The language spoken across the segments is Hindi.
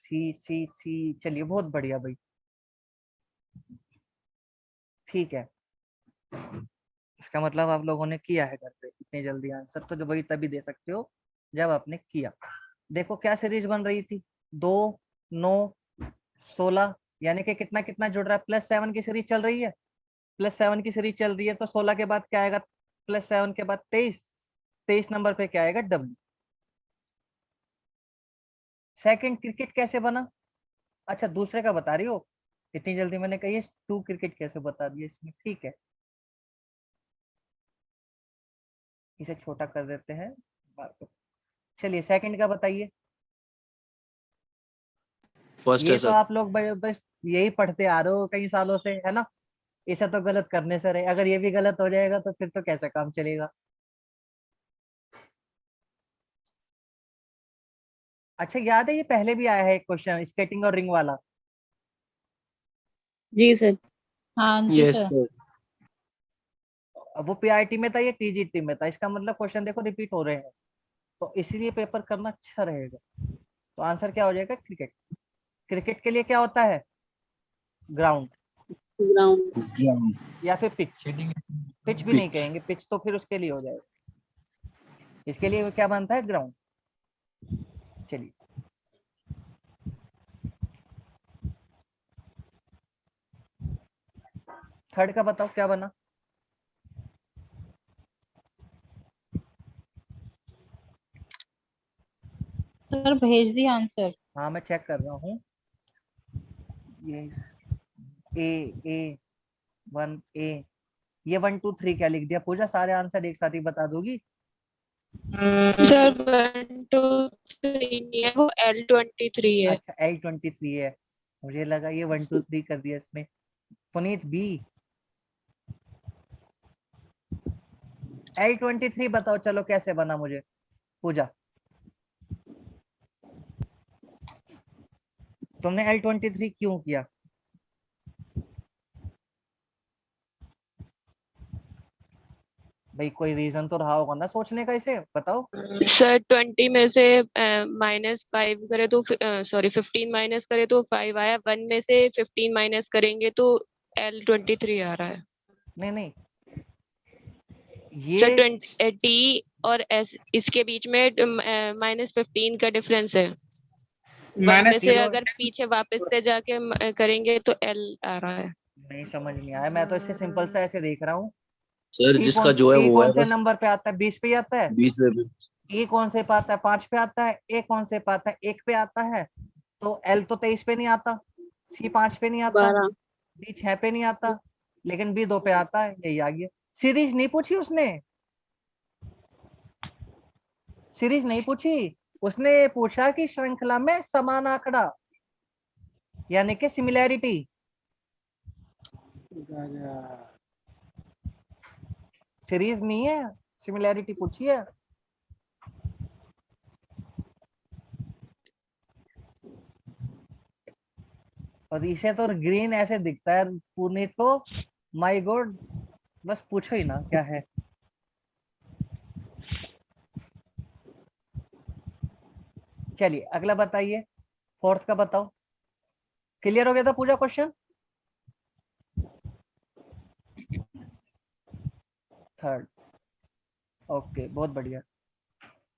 सी सी सी। चलिए बहुत बढ़िया भाई, ठीक है। इसका मतलब आप लोगों ने किया है घर पे इतनी जल्दी आंसर, तो जो वही तभी दे सकते हो जब आपने किया। देखो क्या सीरीज बन रही थी, 2 9 16, यानी कि कितना कितना जुड़ रहा है, +7 की सीरीज चल रही है, +7 की सीरीज चल रही है, तो 16 के बाद क्या आएगा, +7 के बाद 23, 23 नंबर पे क्या आएगा, W। सेकंड क्रिकेट कैसे बना, अच्छा दूसरे का बता रही हो, इतनी जल्दी मैंने कही 2 क्रिकेट कैसे बता दिया इसमें, ठीक है इसे छोटा कर देते हैं बात को। चलिए सेकंड का बताइए। फर्स्ट ये है तो सर। आप लोग बस यही पढ़ते आ रहे हो कई सालों से, है ना, इसे तो गलत करने से रहे, अगर ये भी गलत हो जाएगा तो फिर तो कैसे काम चलेगा। अच्छा याद है ये पहले भी आया है एक क्वेश्चन, स्केटिंग और रिंग वाला। जी सर। हाँ जी यस सर। सर। अब वो पीआईटी में था, ये टीजीटी में था, इसका मतलब क्वेश्चन देखो रिपीट हो रहे हैं, तो इसीलिए पेपर करना अच्छा रहेगा। तो आंसर क्या हो जाएगा, क्रिकेट। क्रिकेट के लिए क्या होता है, ग्राउंड ग्राउंड। या फिर पिच, पिच भी नहीं कहेंगे, पिच तो फिर उसके लिए हो जाएगा, इसके लिए क्या बनता है, ग्राउंड। चलिए थर्ड का बताओ क्या बना। सर भेज दिया आंसर। हाँ मैं चेक कर रहा हूँ, ये ए 1A, ये 1 2 3 क्या लिख दिया पूजा, सारे आंसर एक साथ ही बता दोगी। सर 1 2 3 नहीं है, वो L23 है। अच्छा L23 है, मुझे लगा ये 1 2 3 कर दिया इसने। पुनीत बी, L23 बताओ चलो कैसे बना मुझे, पूजा तुमने L23 क्यों किया। भाई कोई रीजन तो रहा होगा ना सोचने का, इसे बताओ। सर 20 में से -5 करे तो सॉरी 15 माइनस करे तो 5 आया, 1 में से 15 माइनस करेंगे तो L23 आ रहा है। नहीं नहीं सर ये T और S इसके बीच में -15 का डिफरेंस है। 1 में से अगर पीछे वापस से जाके करेंगे तो L आ रहा है। नहीं समझ नहीं आया, मैं तो इसे सिंपल सा ऐसे देख रहा हूँ। सर जिसका जो है वो कौन है से बस। नंबर पे आता है, 20 पे ही आता है। 20 में भी। E कौन से पे आता है, 5 पे आता है। A कौन से पे आता है, 1 पे आता है। तो L तो 23 पे नहीं आता, C 5 पे नहीं आता, 12। B 6 पे नहीं आता, लेकिन B 2 पे आता है, यही आ गया। सीरीज नहीं पूछी उसने, सीरीज नहीं पूछी उसने, पूछा कि श्रृंखला में समान आंकड़ा, यानी कि सिमिलैरिटी। सीरीज नहीं है, सिमिलैरिटी पूछी है। और इसे तो ग्रीन ऐसे दिखता है पुनीत को, माय गॉड, बस पूछो ही ना क्या है। चलिए अगला बताइए, फोर्थ का बताओ। क्लियर हो गया था पूजा क्वेश्चन। थर्ड, ओके बहुत बढ़िया।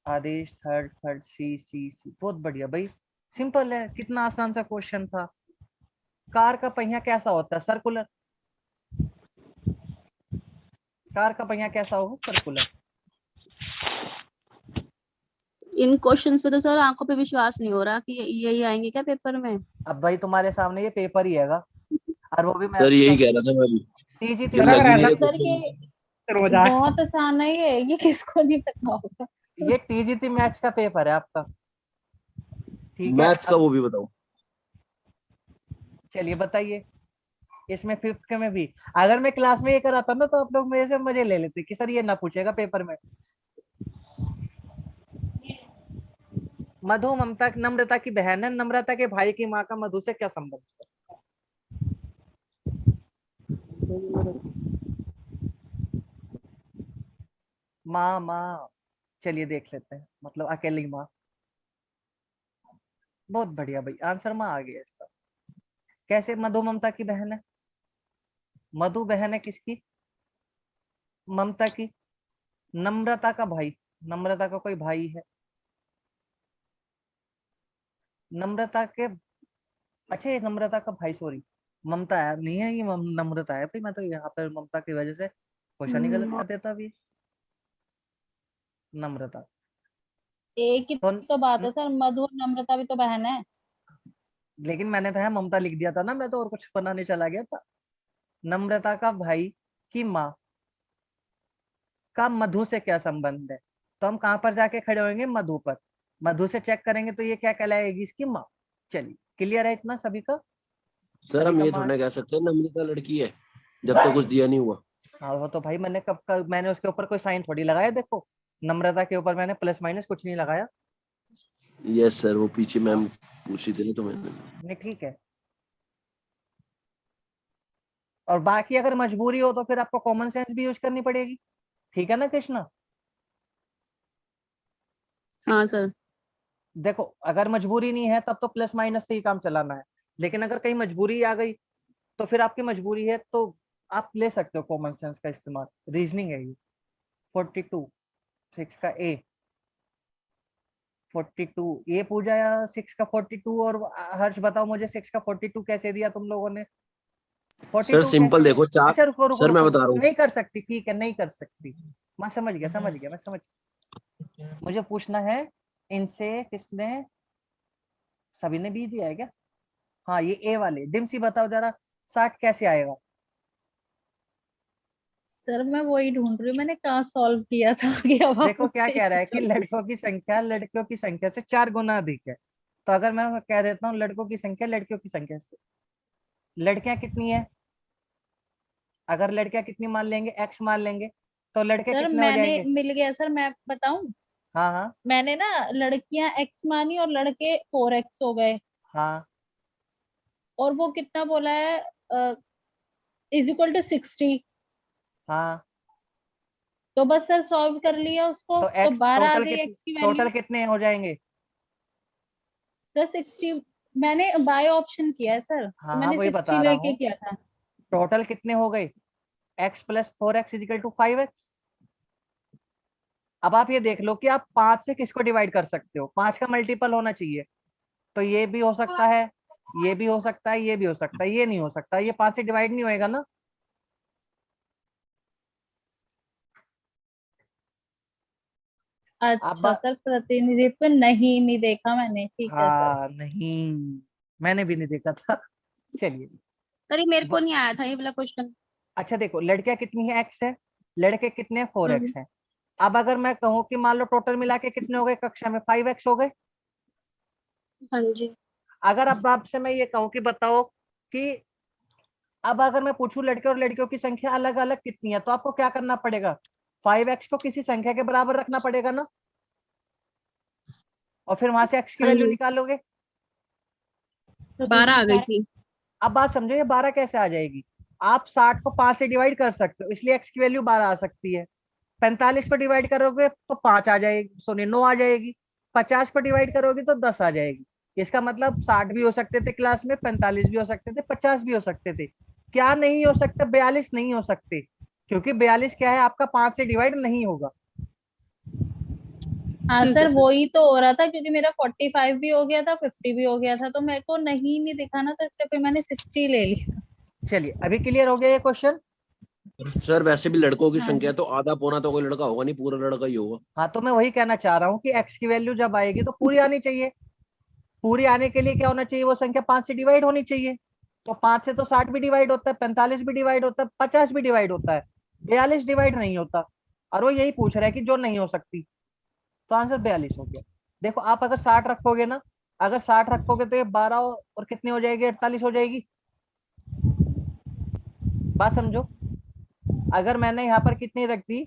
आदेश थर्ड, थर्ड सी सी सी, बहुत बढ़िया भाई, सिंपल है, कितना आसान सा क्वेश्चन था। कार का पहिया कैसा होता है, सर्कुलर। कार का पहिया कैसा होगा, सर्कुलर। इन क्वेश्चंस पे तो सर आंखों पे विश्वास नहीं हो रहा कि यही आएंगे क्या पेपर में। अब भाई तुम्हारे सामने ये पेपर ही हैगा, और वो भी सर मैथ्स का। यही कह रहा था मैं भी, टीजीटी ये लग ही नहीं रहे सर क्वेश्चन। ये बहुत आसान है, ये किसको नहीं पता होगा। ये टीजीटी मैथ्स का पेपर है आपका, ठीक है। मैथ्स का वो भी बताओ। चलिए बताइए, इसमें फिफ्थ के में भी, अगर मैं क्लास में ये कराता ना तो आप लोग मेरे से मजे ले लेते कि सर ये ना पूछेगा पेपर में। मधु ममता नम्रता की बहन है, नम्रता के भाई की माँ का मधु से क्या संबंध है। माँ माँ, चलिए देख लेते हैं, मतलब अकेली माँ। बहुत बढ़िया भाई, आंसर में आ गया इसका। कैसे? मधु ममता की बहन है, मधु बहन है किसकी? ममता की। नम्रता का भाई, नम्रता का कोई भाई है, नम्रता के, अच्छा ये नम्रता का भाई, सॉरी ममता है नहीं है, ये नम्रता है भाई। मैं तो यहाँ पर ममता की वजह से क्वेश्चन ही गलत कर देता भी। नम्रता एक ही तो तो बात है सर, मधु और नम्रता भी तो बहन है। लेकिन मैंने तो है ममता लिख दिया था ना, मैं तो और कुछ बनाने चला गया था। नम्रता का भाई की माँ का मधु से क्या संबंध है? तो हम कहाँ पर जाके खड़े होंगे? मधु पर। मधु से चेक करेंगे तो ये क्या कहलाएगी? इसकी माँ। चलिए, क्लियर है इतना सभी का? सर सभी हम का ये माँ थोड़ा है? कह सकते हैं नम्रता लड़की है जब तक कुछ दिया नहीं हुआ। हाँ वो तो भाई मैंने कब मैंने उसके ऊपर कोई साइन थोड़ी लगाया, देखो नम्रता के ऊपर मैंने प्लस माइनस कुछ नहीं लगाया। यस सर, वो पीछे मैम पूछ रही थी ना तो मैंने। नहीं ठीक है। और बाकी अगर मजबूरी हो तो फिर आपको कॉमन सेंस भी यूज करनी पड़ेगी, ठीक है ना कृष्णा? हाँ सर। देखो अगर मजबूरी नहीं है तब तो प्लस माइनस से ही काम चलाना है, लेकिन अगर कहीं मजबूरी आ गई तो फिर आपकी मजबूरी है तो आप ले सकते हो कॉमन सेंस का इस्तेमाल। रीजनिंग है ये। 42 6 का ए, 42 ये पूजा या 6 का 42। और हर्ष बताओ मुझे 6 का 42 कैसे दिया तुम लोगों ने? सर 42 कैसे सिंपल दिया? देखो, चार। अच्छा रुको रुको सर मैं रुको बता रहा रुको, हूँ। नहीं कर सकती, ठीक है नहीं कर सकती। मैं समझ गया समझ गया मैं समझ गया। मुझे पूछना है इनसे किसने, सभी ने बी दिया है क्या? हाँ ये ए वाले। डिम्सी बताओ जरा 60 कैसे आएगा? सर मैं वही ढूंढ रही हूँ, मैंने कहाँ सॉल्व किया था कि अब आप देखो क्या मुझसे कह रहा है कि पूछोगे। लड़कों की संख्या लड़कियों की संख्या से 4 गुना अधिक है। तो अगर मैं कह देता हूँ लड़कों की संख्या लड़कियों की संख्या से, लड़कियां कितनी है? अगर लड़कियां कितनी मान लेंगे? एक्स मान लेंगे, तो लड़के सर कितने हो मैंने जाएंगे? मिल गया सर, मैं बताऊं। हाँ हाँ मैंने ना लड़कियां एक्स मानी और लड़के 4x हो गए। हाँ और वो कितना बोला है, इज इक्वल टू 60। हाँ। तो बस सर सॉल्व कर लिया उसको, तो तो एक्स 12 आ टोटल गई कितने, एक्स की वैल्यू। टोटल कितने हो जाएंगे? सर 60, मैंने बाय ऑप्शन किया है सर, तो हाँ हाँ मैंने वही 60 बता रहा लेके हूँ। किया था। टोटल कितने हो गए? X plus 4x equal to 5x। अब आप ये देख लो कि आप 5 से किसको डिवाइड कर सकते हो? 5 का मल्टीपल होना चाहिए। तो ये भी हो सकता है, ये भी हो सकता है, ये भी हो सकता है, ये नहीं हो सकता, ये 5 से डिवाइड नहीं होएगा ना। आप अच्छा सर, प्रतिनिधित्व नहीं नहीं देखा मैंने, ठीक है सर। हाँ नहीं, मैंने भी नहीं देखा था। चलिए। सर ये मेरे को ब- नहीं आया था ये वाला क्वेश्चन। अच्छा देखो लड़कियां कितनी है? एक्स है, लड़के कितने? 4x है। अब अगर मैं कहूँ कि मान लो टोटल मिला के कितने हो गए कक्षा में? 5x हो गए। हाँ जी। अगर अब आपसे मैं ये कहूँ कि बताओ कि अब अगर मैं पूछूं लड़के और लड़कियों की संख्या अलग अलग कितनी है, तो आपको क्या करना पड़ेगा? 5x को किसी संख्या के बराबर रखना पड़ेगा ना, और फिर वहां से x की हाँ वैल्यू जी। निकालोगे। 12 आ गई थी। अब बात समझो, ये 12 कैसे आ जाएगी? आप 60 को 5 से डिवाइड कर सकते हो, इसलिए x की वैल्यू 12 आ सकती है। 45 को डिवाइड करोगे तो 5 आ जाएगी, सॉरी 9 आ जाएगी। 50 को डिवाइड करोगे तो 10 आ जाएगी। इसका मतलब 60 भी हो सकते थे क्लास में, 45 भी हो सकते थे, 50 भी हो सकते थे। क्या नहीं हो सकते? 42 नहीं हो सकते, क्योंकि 42 क्या है आपका? 5 से डिवाइड नहीं होगा। हाँ ठीक है सर, सर। वही तो हो रहा था, क्योंकि मेरा 45 भी हो गया था, 50 भी हो गया था, तो मेरे को नहीं नहीं दिखा ना, तो इसलिए फिर मैंने 60 ले लिया। चलिए अभी क्लियर हो गया ये क्वेश्चन? सर वैसे भी लड़कों की हाँ संख्या जी। तो आधा पौना तो कोई लड़का होगा नहीं, पूरा लड़का ही होगा। हाँ तो मैं वही कहना चाह रहा हूँ कि x की वैल्यू जब आएगी तो पूरी आनी चाहिए। पूरी आने के लिए क्या होना चाहिए? वो संख्या 5 से डिवाइड होनी चाहिए। तो 5 से तो 60 भी डिवाइड होता है, 45 भी डिवाइड होता है, 50 भी डिवाइड होता है, 42 डिवाइड नहीं होता। और वो यही पूछ रहा है कि जो नहीं हो सकती, तो आंसर 42 हो गया। देखो आप अगर 60 रखोगे ना, अगर 60 रखोगे तो ये 12 और कितनी हो जाएगी? 48 हो जाएगी। बात समझो, अगर मैंने यहाँ पर कितनी रख दी?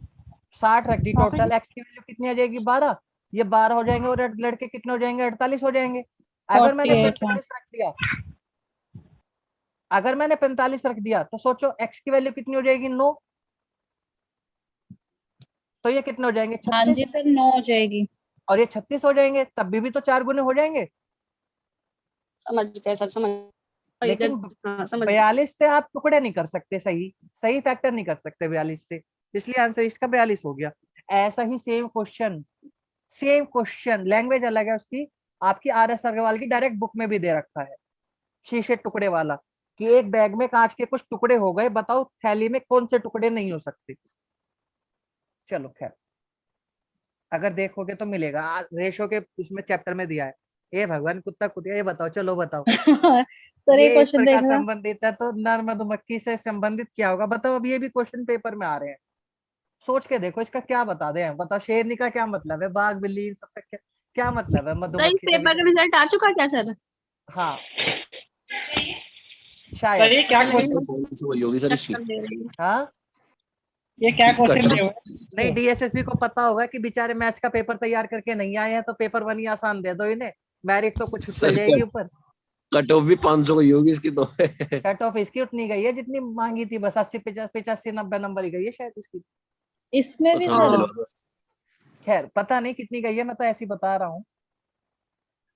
60 रख दी, टोटल एक्स की वैल्यू कितनी आ जाएगी? 12। ये 12 हो जाएंगे और लड़के कितने हो जाएंगे? 48 हो जाएंगे। अगर मैंने 48, हाँ। 45 रख दिया, अगर मैंने 45 रख दिया तो सोचो एक्स की वैल्यू कितनी हो जाएगी? 9। तो ये कितने हो जाएंगे? हाँ जी 36। सर, 9 हो जाएगी। और ये 36 हो जाएंगे, तब भी तो 4 गुने हो जाएंगे। समझ गए सर, समझ। और इधर लेकिन हाँ समझ गए। 42 से आप टुकड़े नहीं कर सकते, सही सही फैक्टर नहीं कर सकते 42 से, इसलिए आंसर इसका 42 हो गया। ऐसा ही सेम क्वेश्चन, लैंग्वेज अलग है उसकी, आपकी RS अग्रवाल की डायरेक्ट बुक में भी दे रखा है, शीशे टुकड़े वाला, कि एक बैग में कांच के कुछ टुकड़े हो गए, बताओ थैली में कौन से टुकड़े नहीं हो सकते। चलो खैर, अगर देखोगे तो मिलेगा, रेशो के उसमें चैप्टर में दिया है। ए भगवान, कुत्ता कुतिया, ये बताओ, चलो बताओ। सर ये ये इस क्वेश्चन प्रकार देखना। संबंधित है तो नर मधुमक्खी से संबंधित क्या होगा, बताओ। अब ये भी क्वेश्चन पेपर में आ रहे हैं, सोच के देखो इसका क्या बता दे। बताओ शेरनी का क्या मतलब है, बाघ बिल्ली इन सबका क्या मतलब है, तो इस मधुमक्खी से भी पेपर का तो। रिजल्ट आ चुका क्या सर? हाँ सर शायद। ये क्या चलिए, क्वेश्चन, कौन सी हुई होगी सर इसकी? चक्कर दे रही है। हाँ ये क्या क्वेश्चन कट है? नहीं, DSSB को पता होगा कि बेचारे मैथ्स का पेपर तैयार करके नहीं आए हैं, तो पेपर 1 ही आसान दे दो इन्हें, मेरिट तो कुछ चल सर जाएगी ऊपर। कट ऑफ भी 500 हुई होगी इसकी तो। कट ऑफ इसकी उतनी गई है जितनी मांगी थी, बस 80 85 90 नंबर ही गई है शायद इसकी। इसमें भी आसान सर दिलवा। खैर पता नहीं कितनी गई है, मैं तो ऐसी बता रहा हूँ।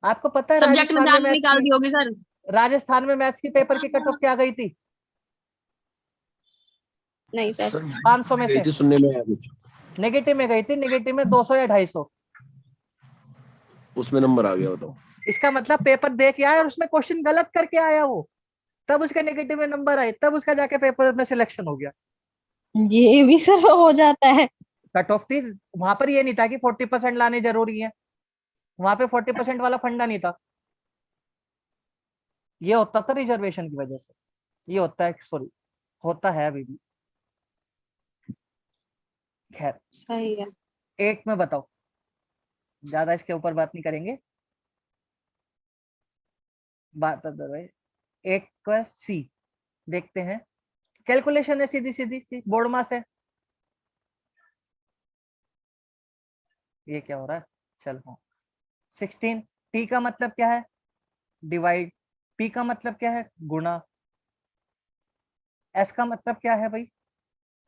आपको पता है सब्जेक्ट में राजस्थान में जान मैथ्स निकाल की, दी होगी सर। राजस्थान में मैथ्स की पेपर की कट ऑफ क्या गई थी? नहीं सर। सर 500 में गई से थी, सुनने में आया कुछ। नेगेटिव में गई थी, नेगेटिव में 200 या 250। उसमें नंबर आ गया बताओ। इसका मतलब पेपर दे के आया और उसमें क्वेश्चन गलत करके आया वो, तब उसके नेगेटिव में नंबर आए, तब उसका जाके पेपर में सिलेक्शन हो गया। ये भी सर हो जाता है। कट ऑफ थी वहां पर, ये नहीं था कि 40% लाने जरूरी है, वहां पे 40% वाला फंडा नहीं था। ये होता था रिजर्वेशन की वजह से, ये होता है, सॉरी होता है अभी भी। खैर सही है। एक में बताओ, ज्यादा इसके ऊपर बात नहीं करेंगे, बात अदरवाइज। एक का सी देखते हैं, कैलकुलेशन है सीधी सीधी सी, बोर्ड मास है। ये क्या हो रहा है, चल हाँ 16। टी का मतलब क्या है, डिवाइड। पी का मतलब क्या है, गुणा। एस का मतलब क्या है भाई,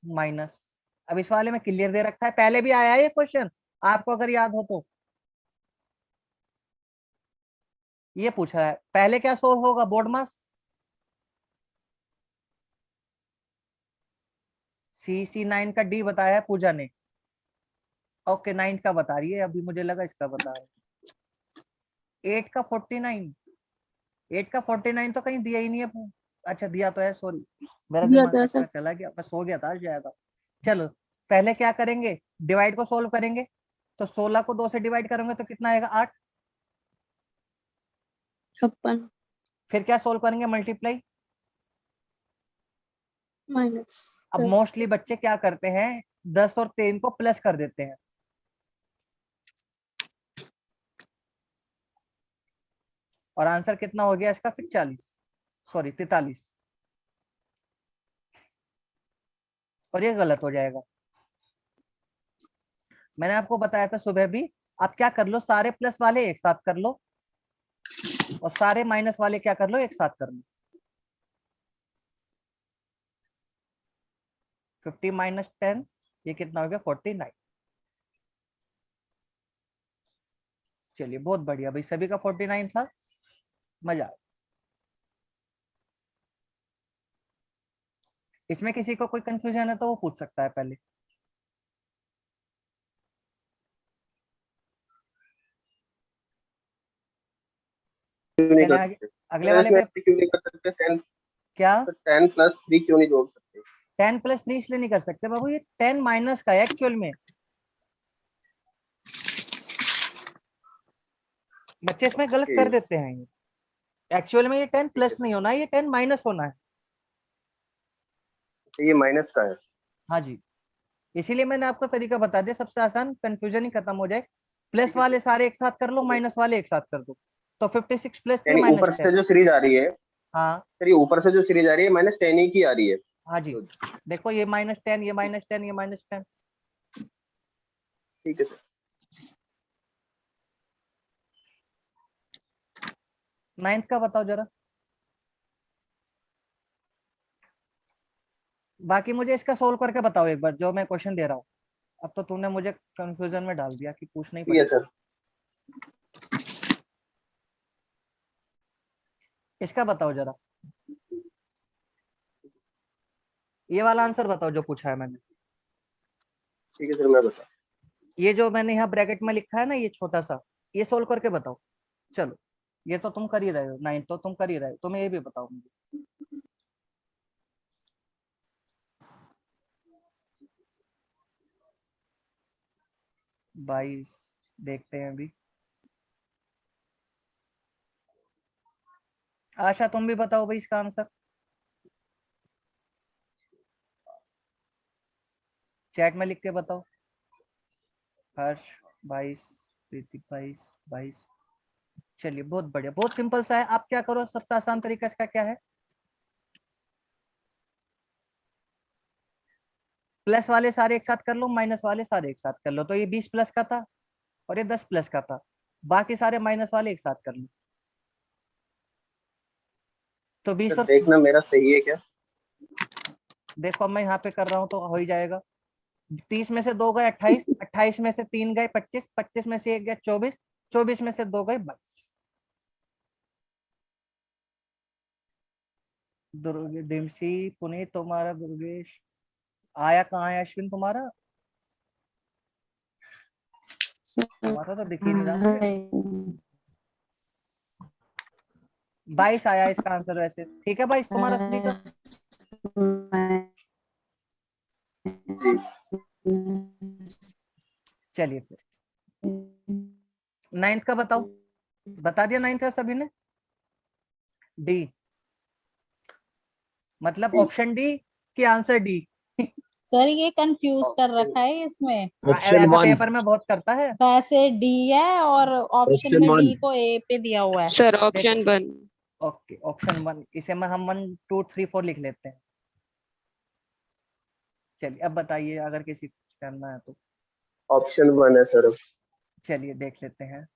माइनस। अब इस वाले में क्लियर दे रखा है, पहले भी आया है ये क्वेश्चन, आपको अगर याद हो तो। ये पूछ रहा है पहले क्या सोल्व होगा, बोर्ड मास। सी 9 का डी बताया है पूजा ने, ओके 9 का बता रही है, अभी मुझे लगा इसका बता रहा है। 8 का 49, 8 का 49 तो कहीं दिया ही नहीं है। अच्छा दिया तो है, सॉरी मेरा दिया दिमाग तो है चक्कर सर। चला गया, मैं सो गया था ज्यादा। चलो पहले क्या करेंगे, डिवाइड को सोल्व करेंगे, तो 16 को 2 से डिवाइड करेंगे तो कितना आएगा, 8। 56 फिर क्या सोल्व करेंगे, मल्टीप्लाई। माइनस अब मोस्टली बच्चे क्या करते हैं, 10 और 3 को प्लस कर देते हैं, और आंसर कितना हो गया इसका फिर 43, और ये गलत हो जाएगा। मैंने आपको बताया था सुबह भी, आप क्या कर लो, सारे प्लस वाले एक साथ कर लो, और सारे माइनस वाले क्या कर लो, एक साथ कर लो। 50 माइनस 10, ये कितना हो गया, 49। चलिए बहुत बढ़िया भाई, सभी का 49 था, मजा आया। इसमें किसी को कोई कंफ्यूजन है तो वो पूछ सकता है पहले। नहीं चले कर आगे सकते अगले सर, वाले इसमें पे। ऐसे क्यों नहीं कर सकते? 10 क्या 10 प्लस 3 क्यों नहीं जोड़ सकते? 10 प्लस 3 इसलिए नहीं कर सकते बाबू, ये 10 माइनस का है एक्चुअल में, बच्चे इसमें गलत कर देते हैं। ये एक्चुअल में ये 10 प्लस नहीं होना है, ये 10 माइनस होना है। ये माइनस का है। हाँ जी, इसीलिए मैंने आपको तरीका बता दिया, सबसे आसान, कंफ्यूजन ही खत्म हो जाए। प्लस वाले सारे एक साथ कर लो, माइनस वाले एक साथ कर दो, तो 56 प्लस 3 यानी माइनस ऊपर से 10। जो सीरीज आ रही है हाँ सर, ये ऊपर से जो सीरीज आ रही है -10 ही की आ रही है। हाँ जी, देखो ये -10, ये -10, ये -10। ठीक है सर। 9th का बताओ जरा। बाकी मुझे इसका सोल्व करके बताओ एक बार, जो मैं क्वेश्चन दे रहा हूँ। अब तो तूने मुझे कंफ्यूजन में डाल दिया कि पूछना ही ठीक है पड़ेगा। सर। इसका बताओ जरा, ये वाला आंसर बताओ जो पूछा है मैंने। ठीक है सर, मैं बता। ये जो मैंने यहाँ ब्रैकेट में लिखा है ना, ये छोटा सा, ये सोल्व करके बताओ। चलो, ये तो तुम कर ही रहे हो, 9 तो तुम कर ही रहे हो, तुम्हें ये भी बताओ मुझे। 22 देखते हैं अभी। आशा तुम भी बताओ भाई इसका आंसर, चैट में लिख के बताओ। हर्ष 22, प्रीति 22, 22। चलिए बहुत बढ़िया, बहुत सिंपल सा है। आप क्या करो, सबसे आसान तरीका इसका क्या है, प्लस वाले सारे एक साथ कर लो, माइनस वाले सारे एक साथ कर लो। तो ये 20 प्लस का था और ये 10 प्लस का था, बाकी सारे माइनस वाले एक साथ कर लो। तो 20 सर और देखना मेरा सही है क्या? देखो अब मैं यहाँ पे कर रहा हूँ तो हो ही जाएगा। 30 में से 2 गए 28, 28 में से 3 गए 25, 25 में से 1 गया 24, 24 में से 2 गए 22। डिम्सी, पुनीत तुम्हारा, दुर्गेश आया कहाँ है, अश्विन तुम्हारा तो दिख ही नहीं रहा मुझे। 22 आया इसका आंसर वैसे, ठीक है 22 तुम्हारा सभी का। चलिए फिर 9th का बताओ, बता दिया 9th का सभी ने। डी, मतलब ऑप्शन डी कि आंसर डी। सर ये कंफ्यूज कर रखा है इसमें, ऑप्शन ऐसा 1, पेपर में बहुत करता है। वैसे डी है और ऑप्शन ऑप्शन में 1। डी को ए पे दिया हुआ है। Sir option 1। ओके, ऑप्शन 1, इसे में हम 1 2 3 4 लिख लेते हैं। चलिए अब बताइए अगर किसी को करना है तो। ऑप्शन 1 है सर। चलिए देख लेते हैं।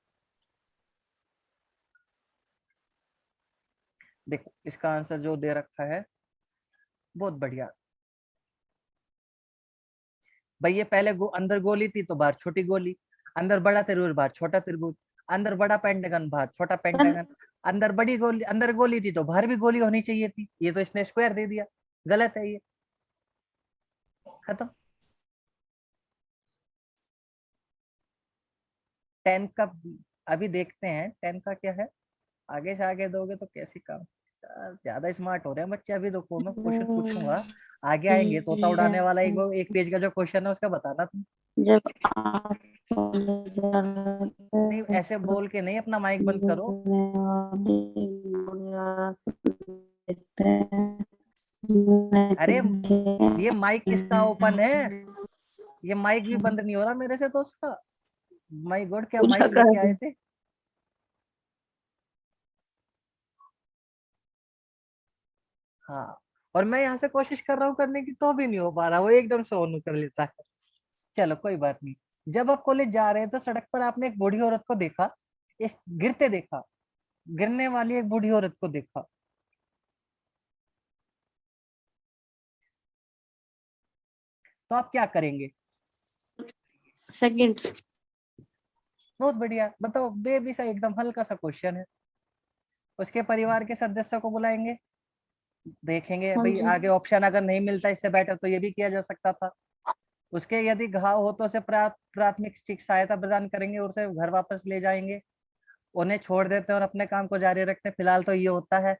देखो इसका आंसर जो दे रखा है, बहुत बढ़िया भाई। ये पहले अंदर गोली थी तो बाहर छोटी गोली, अंदर बड़ा त्रिभुज बाहर छोटा त्रिभुज, अंदर बड़ा पेंटागन बाहर छोटा पेंटागन, अंदर बड़ी गोली, अंदर गोली थी तो बाहर भी गोली होनी चाहिए थी, ये तो इसने स्क्वायर दे दिया, गलत है ये, खत्म। 10 का अभी देखते हैं, 10 का क्या है। आगे से आगे दोगे तो कैसे काम, ज्यादा स्मार्ट हो रहे हैं बच्चे। अभी देखो मैं क्वेश्चन पूछूंगा, आगे आएंगे तोता उड़ाने वाला एक पेज का जो क्वेश्चन है उसका बताना तुम। जब नहीं ऐसे बोल के नहीं, अपना माइक बंद करो। अरे ये माइक किसका ओपन है, ये माइक भी बंद नहीं हो रहा मेरे से तो उसका। माय गॉड, क्या माइक लेके आए थे। हाँ, और मैं यहाँ से कोशिश कर रहा हूँ करने की तो भी नहीं हो पा रहा, वो एकदम से ऑन कर लेता है। चलो कोई बात नहीं। जब आप कॉलेज जा रहे थे तो सड़क पर आपने एक बूढ़ी औरत को देखा, इस गिरते देखा, गिरने वाली एक बूढ़ी औरत को देखा, तो आप क्या करेंगे। सेकंड। बहुत बढ़िया, बताओ, बेबी सा एकदम हल्का सा क्वेश्चन है। उसके परिवार के सदस्यों को बुलाएंगे, देखेंगे हाँ भाई जी। आगे ऑप्शन अगर नहीं मिलता इससे बेटर तो ये भी किया जा सकता था। उसके यदि घाव हो तो उसे प्राथमिक चिकित्सा सहायता प्रदान करेंगे और उसे घर वापस ले जाएंगे, उन्हें छोड़ देते हैं और अपने काम को जारी रखते हैं। फिलहाल तो ये होता है,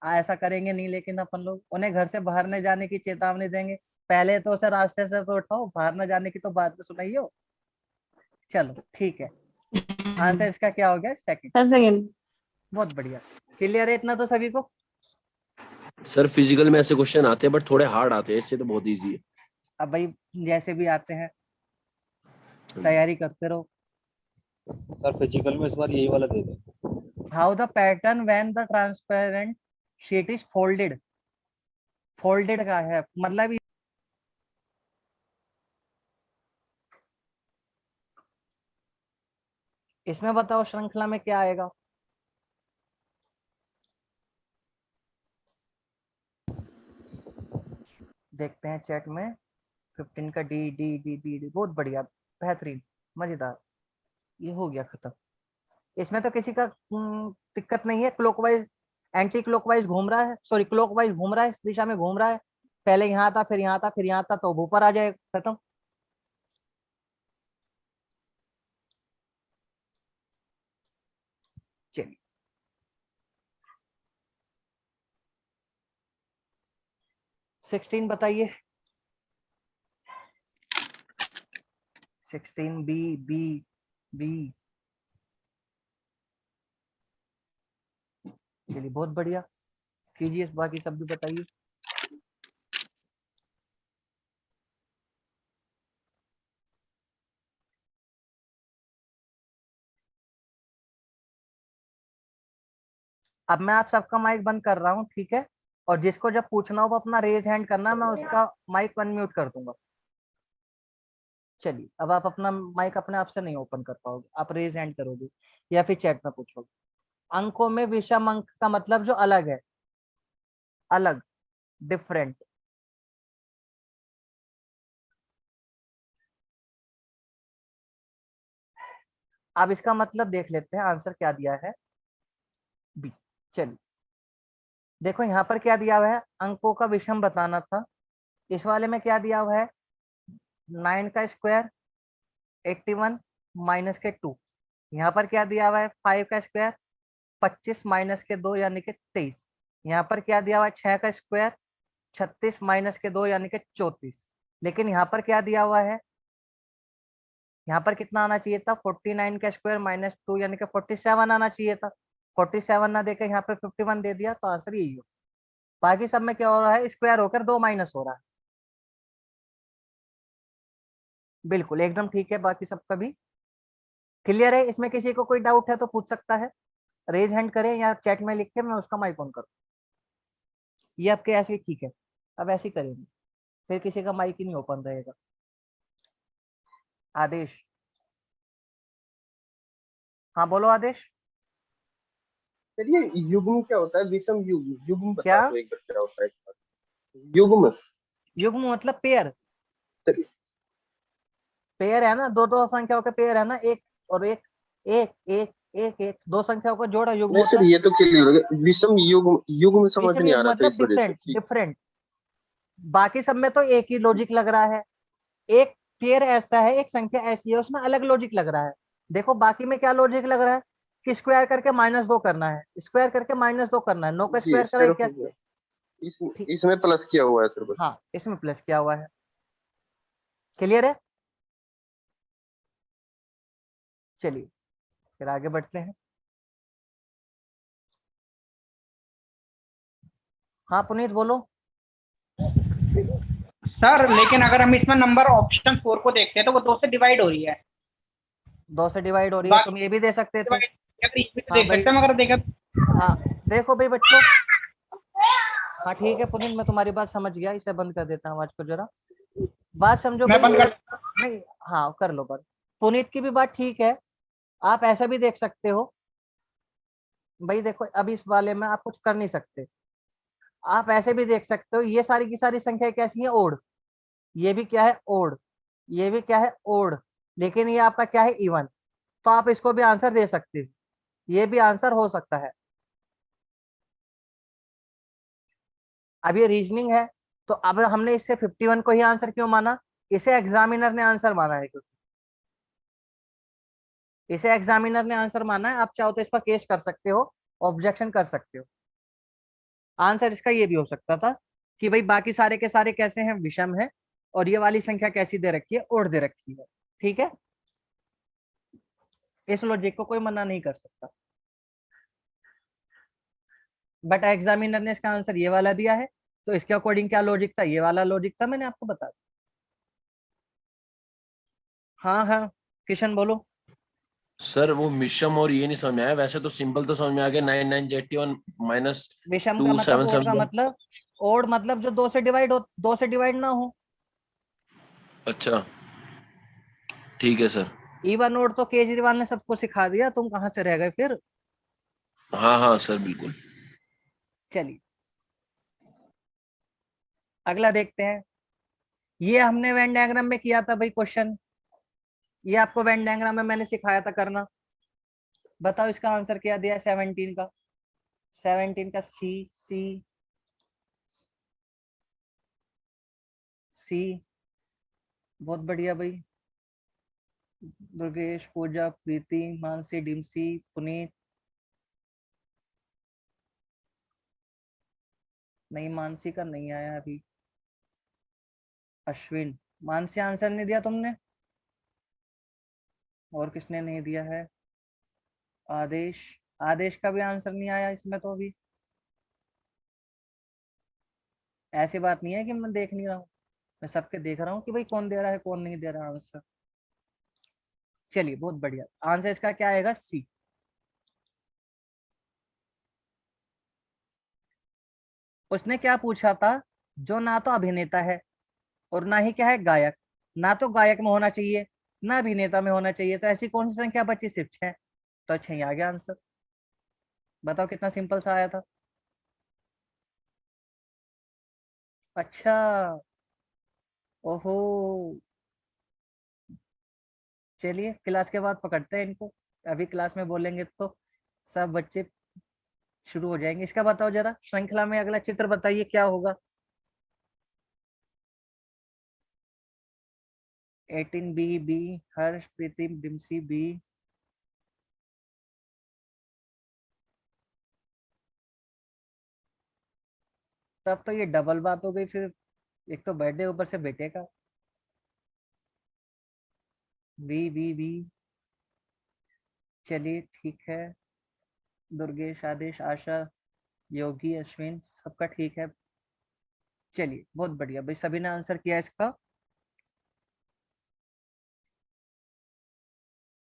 ऐसा करेंगे नहीं, लेकिन अपन लोग उन्हें घर से बाहर न जाने की चेतावनी देंगे। पहले तो उसे रास्ते से तो उठाओ, बाहर न जाने की तो बाद में सुनाइयो। चलो ठीक है, आंसर इसका क्या हो गया, सेकंड। सेकंड। बहुत बढ़िया, क्लियर है इतना तो सभी को। सर फिजिकल में ऐसे क्वेश्चन आते हैं बट थोड़े हार्ड आते हैं, इससे तो बहुत इजी है। अब भाई जैसे भी आते हैं तैयारी करते रहो। सर फिजिकल में इस बार यही वाला दे दो। How the pattern when the transparent sheet is folded, folded का है मतलब इसमें बताओ श्रृंखला में क्या आएगा। देखते हैं चैट में। 15 का D D D D D, बहुत बढ़िया, बेहतरीन, मजेदार, ये हो गया खत्म। इसमें तो किसी का दिक्कत नहीं है, क्लॉकवाइज एंटी क्लॉकवाइज घूम रहा है, सॉरी क्लॉकवाइज घूम रहा है, इस दिशा में घूम रहा है, पहले यहाँ था फिर यहाँ था फिर यहाँ था, तो अब ऊपर आ जाएगा, खत्म। चलिए 16 बताइए। 16 बी बी बी। चलिए बहुत बढ़िया, कीजिए, बाकी सब भी बताइए। अब मैं आप सबका माइक बंद कर रहा हूँ, ठीक है, और जिसको जब पूछना हो वो अपना रेज हैंड करना, मैं उसका माइक अनम्यूट कर दूंगा। चलिए अब आप अपना माइक अपने आप से नहीं ओपन कर पाओगे, आप रेज हैंड करोगे या फिर चैट में पूछोगे। अंकों में विषम अंक का मतलब जो अलग है, अलग, डिफरेंट। अब इसका मतलब देख लेते हैं, आंसर क्या दिया है, बी। चलिए देखो यहाँ पर क्या दिया हुआ है, अंकों का विषम बताना था। इस वाले में क्या दिया हुआ है, 9 का स्क्वायर 81 माइनस के 2। यहाँ पर क्या दिया हुआ है, 5 का स्क्वायर 25 माइनस के 2 यानी कि 23। यहाँ पर क्या दिया हुआ है, 6 का स्क्वायर 36 माइनस के 2 यानी कि 34। लेकिन यहाँ पर क्या दिया हुआ है, यहाँ पर कितना आना चाहिए था, 49 का स्क्वायर माइनस 2 यानी कि 47 आना चाहिए था। 47 ना देकर यहाँ पे 51 दे दिया, तो आंसर यही हो। बाकी सब में क्या हो रहा है, स्क्वायर होकर 2 माइनस हो रहा है। बिल्कुल एकदम ठीक है, बाकी सबका भी क्लियर है। इसमें किसी को कोई डाउट है तो पूछ सकता है, रेज हैंड करें या चैट में लिख के मैं उसका माइक ऑन करूँ। ये आपके ऐसे ही ठीक है, अब ऐसे ही करेंगे, फिर किसी का माइक ही नहीं ओपन रहेगा। आदेश, हाँ बोलो आदेश। चलिए युग्म क्या होता है, विषम युग्म, युग्म क्या? बता दो एक बार क्या होता है। युग्म, युग्म मतलब पेयर, चलिए पेयर है ना, दो दो संख्याओं के पेयर है ना, एक और एक, एक एक एक एक, दो संख्याओं को जोड़ा युग्म नहीं होता सर, है। ये तो क्लियर हो गया, विषम युग्म, युग्म समझ विषम नहीं आ युग्म रहा था मतलब इस वजह से। डिफरेंट, ठीक, डिफरेंट। बाकी सब में तो एक ही लॉजिक लग रहा है, एक पेयर ऐसा है, एक संख्या ऐसी है, उसमें अलग लॉजिक लग रहा है। देखो बाकी में क्या लॉजिक लग रहा है कि स्क्वायर करके -2 करना है, स्क्वायर करके -2 करना है, 9 का जी स्क्वायर सर, करें क्या, ठीक, इसमें प्लस किया हुआ है सर बस। हाँ इसमें प्लस किया हुआ है। क्लियर है, चलिए फिर आगे बढ़ते हैं। हाँ पुनीत बोलो। सर लेकिन अगर हम इसमें नंबर ऑप्शन 4 को देखते हैं तो वो 2 से डिवाइड हो रही है। 2 से डिवाइड हो रही है, तुम ये भी दे सकते थे। हाँ देख भाई, सकते हैं अगर देखें। हाँ देखो भाई बच्चों, हाँ ठीक है पुनीत, मैं तुम्हारी बात समझ गया, इसे बंद कर देता हूँ आवाज को जरा, बात समझो मैं भाई। बंद कर, नहीं हाँ कर लो बंद। पुनीत की भी बात ठीक है, आप ऐसा भी देख सकते हो भाई। देखो अभी इस वाले में आप कुछ कर नहीं सकते, आप ऐसे भी देख सकते हो, ये सारी की सारी संख्या कैसी है, ओड। ये भी क्या है, ओड। ये भी क्या है, ओड। लेकिन ये आपका क्या है, इवन। तो आप इसको भी आंसर दे सकते हो, ये भी आंसर हो सकता है। अब ये रीजनिंग है, तो अब हमने इससे 51 को ही आंसर क्यों माना, इसे एग्जामिनर ने आंसर माना है, क्योंकि इसे एग्जामिनर ने आंसर माना है। आप चाहो तो इस पर केस कर सकते हो, ऑब्जेक्शन कर सकते हो। आंसर इसका ये भी हो सकता था कि भाई बाकी सारे के सारे कैसे हैं, विषम है, और ये वाली संख्या कैसी दे रखी है, ओड दे रखी है। ठीक है, इस लॉजिक को कोई मना नहीं कर सकता, बट एग्जामिनर ने इसका आंसर ये वाला दिया है, तो इसके अकॉर्डिंग क्या लॉजिक था, ये वाला लॉजिक था, मैंने आपको बता दिया। हाँ हाँ किशन बोलो। सर वो मिश्रम और ये नहीं समझ में आया, वैसे तो सिंपल तो समझ में आ गया, 9981 माइनस विषम का मतलब, ओड का मतलब, ओड मतलब जो 2 से डिवाइड हो, 2 से डिवाइड ना हो। अच्छा ठीक है सर। इवन ओड तो केजरीवाल ने सबको सिखा दिया, तुम कहाँ से रह गए फिर। हाँ हाँ सर बिल्कुल। चलिए अगला देखते हैं। ये हमने वेन डायग्राम में किया था भाई क्वेश्चन, ये आपको वेन डायग्राम में मैंने सिखाया था करना। बताओ इसका आंसर क्या दिया है 17 का। 17 का सी सी सी, बहुत बढ़िया भाई। दुर्गेश, पूजा, प्रीति, मानसी, डिम्सी, पुनीत, नहीं मानसी का नहीं आया अभी। अश्विन, मानसी आंसर नहीं दिया तुमने? और किसने नहीं दिया है? आदेश, आदेश का भी आंसर नहीं आया इसमें तो अभी। ऐसी बात नहीं है कि मैं देख नहीं रहा हूँ, मैं सबके देख रहा हूँ कि भाई कौन दे रहा है कौन नहीं दे रहा आंसर। चलिए बहुत बढ़िया, आंसर इसका क्या आएगा? सी। उसने क्या पूछा था? जो ना तो अभिनेता है और ना ही क्या है गायक, ना तो गायक में होना चाहिए ना अभिनेता में होना चाहिए, तो ऐसी कौन सी संख्या बची? सिर्फ 6। तो 6 आ गया आंसर। बताओ कितना सिंपल सा आया था। अच्छा, ओहो, चलिए क्लास के बाद पकड़ते हैं इनको, अभी क्लास में बोलेंगे तो सब बच्चे शुरू हो जाएंगे। इसका बताओ जरा, श्रृंखला में अगला चित्र बताइए क्या होगा? 18 बी बी, हर्ष, प्रीति, डिम्सी बी, तब तो ये डबल बात हो गई फिर, एक तो बर्थडे ऊपर से बेटे का। बी बी बी, चलिए ठीक है। दुर्गेश, आदेश, आशा, योगी, अश्विन, सबका ठीक है। चलिए बहुत बढ़िया भाई, सभी ने आंसर किया इसका।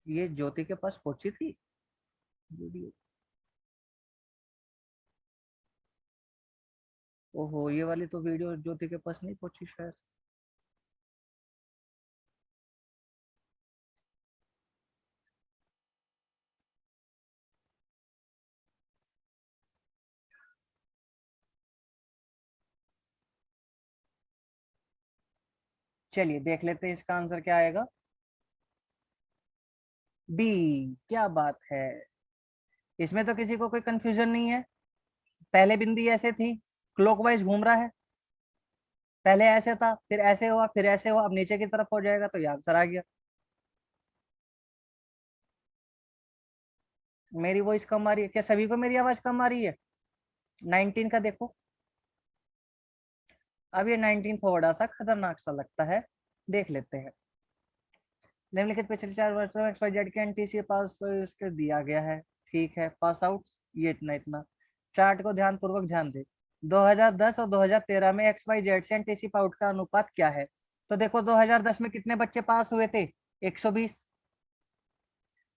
ये ज्योति के पास पहुंची थी वीडियो। ओहो, ये वाली तो वीडियो ज्योति के पास नहीं पहुंची शायद। चलिए देख लेते हैं इसका आंसर क्या आएगा। बी, क्या बात है, इसमें तो किसी को कोई कंफ्यूजन नहीं है। पहले बिंदी ऐसे थी, क्लॉकवाइज घूम रहा है, पहले ऐसे था फिर ऐसे हुआ फिर ऐसे हुआ, अब नीचे की तरफ हो जाएगा, तो ये आंसर आ गया। मेरी वॉइस कम आ रही है क्या? सभी को मेरी आवाज कम आ रही है? 19 का देखो, अब ये 19 थोड़ा सा खतरनाक सा लगता है, देख लेते हैं। निम्नलिखित पिछले 4 वर्षों में XYZ के एनटीसी पास इसके दिया गया है, ठीक है, पास आउट ये इतना इतना। चार्ट को ध्यान पूर्वक ध्यान दे। 2010 और 2013 में XYZ से एनटीसी आउट का अनुपात क्या है? तो देखो 2010 में कितने बच्चे पास हुए थे? 120।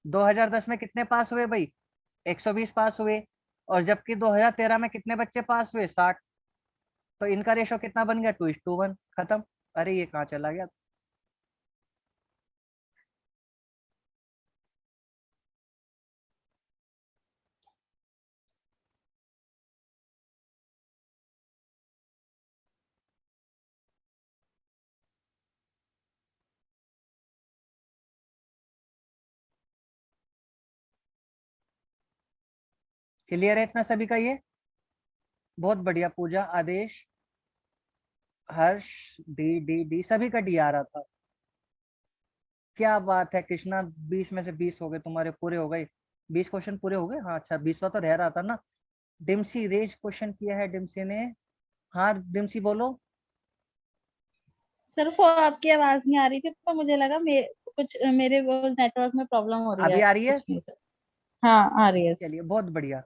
2010 में कितने पास हुए भाई? 120 पास हुए। और जबकि 2013 में कितने बच्चे पास हुए? 60। तो इनका रेशो कितना बन गया? 2:1। खत्म। अरे ये कहाँ चला गया? क्लियर है इतना सभी का? ये बहुत बढ़िया। पूजा, आदेश, हर्ष, डी डी डी, सभी का डी आ रहा था। क्या बात है कृष्णा, 20 में से 20 हो गए तुम्हारे, पूरे हो गए 20 क्वेश्चन पूरे हो गए। हाँ अच्छा, 20वां तो रह रहा था ना। डिम्सी, रेज क्वेश्चन किया है डिम्सी ने। हाँ डिम्सी बोलो। सर वो आपकी आवाज नहीं आ रही थी तो मुझे लगा कुछ मेरे वो नेटवर्क में प्रॉब्लम हो रही है। अभी आ रही है? कुछ नहीं सर। हाँ आ रही है। चलिए बहुत बढ़िया।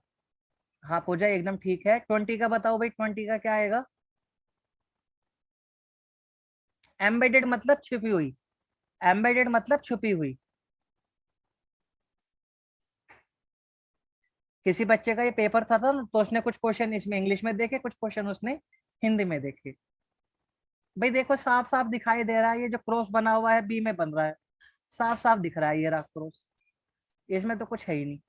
हाँ पूजा एकदम ठीक है। 20 का बताओ भाई, 20 का क्या आएगा? एम्बेडेड मतलब छुपी हुई, एम्बेडेड मतलब छुपी हुई। किसी बच्चे का ये पेपर था ना, तो उसने कुछ क्वेश्चन इसमें इंग्लिश में देखे, कुछ क्वेश्चन उसने हिंदी में देखे। भाई देखो साफ साफ दिखाई दे रहा है, ये जो क्रॉस बना हुआ है बी में बन रहा है, साफ साफ दिख रहा है ये रहा क्रॉस, इसमें तो कुछ है ही नहीं।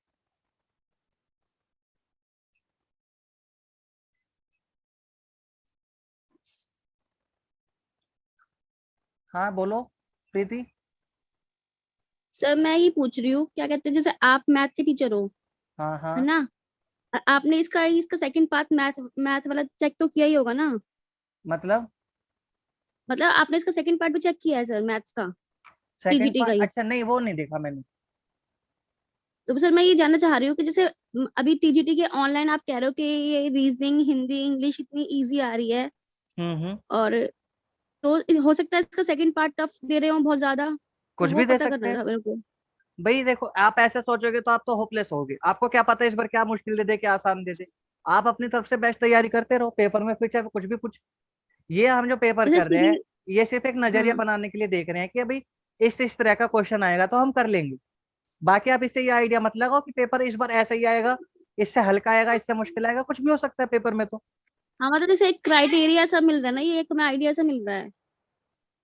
हाँ बोलो प्रीति। सर मैं ये पूछ रही हूँ, क्या कहते हैं, जैसे आप मैथ के टीचर हो, हाँ है हाँ ना, आपने इसका सेकंड पार्ट मैथ वाला चेक तो किया ही होगा ना? मतलब आपने इसका सेकंड पार्ट भी चेक किया है सर मैथ्स का, सेकंड टीजीटी का पार्ट? ही? अच्छा नहीं, वो नहीं देखा मैंने। तो सर मैं ये जानना चाह रही हूँ कि जैसे अभी टीजीटी के ऑनलाइन आप कह रहे हो कि ये रीजनिंग, हिंदी, इंग्लिश इतनी इजी आ रही है, हम्म। और तो हो सकता है इसका सेकंड पार्ट टफ दे रहे हो बहुत ज्यादा, तो कुछ वो भी दे पता सकते करना हैं था मेरे को। भाई। देखो, आप ऐसे सोचोगे तो आप तो होपलेस होगे। आपको क्या पता इस बार क्या मुश्किल दे दे, क्या आसान दे दे। आप अपनी तरफ से बेस्ट तैयारी करते रहो, पेपर में फिर चाहे कुछ भी पूछ। ये हम जो पेपर जैसे कर रहे हैं, सीधी, ये सिर्फ एक नजरिया हाँ, बनाने के लिए देख रहे हैं कि भाई इस तरह का क्वेश्चन आएगा तो हम कर लेंगे। बाकी आप इससे ये आइडिया मत लगाओ कि पेपर इस बार ऐसा ही आएगा, इससे हल्का आएगा, इससे मुश्किल आएगा। कुछ भी हो सकता है पेपर में तो। हाँ मतलब जैसे एक क्राइटेरिया सा मिल रहा है ना, ये एक हमें आइडिया सा मिल रहा है।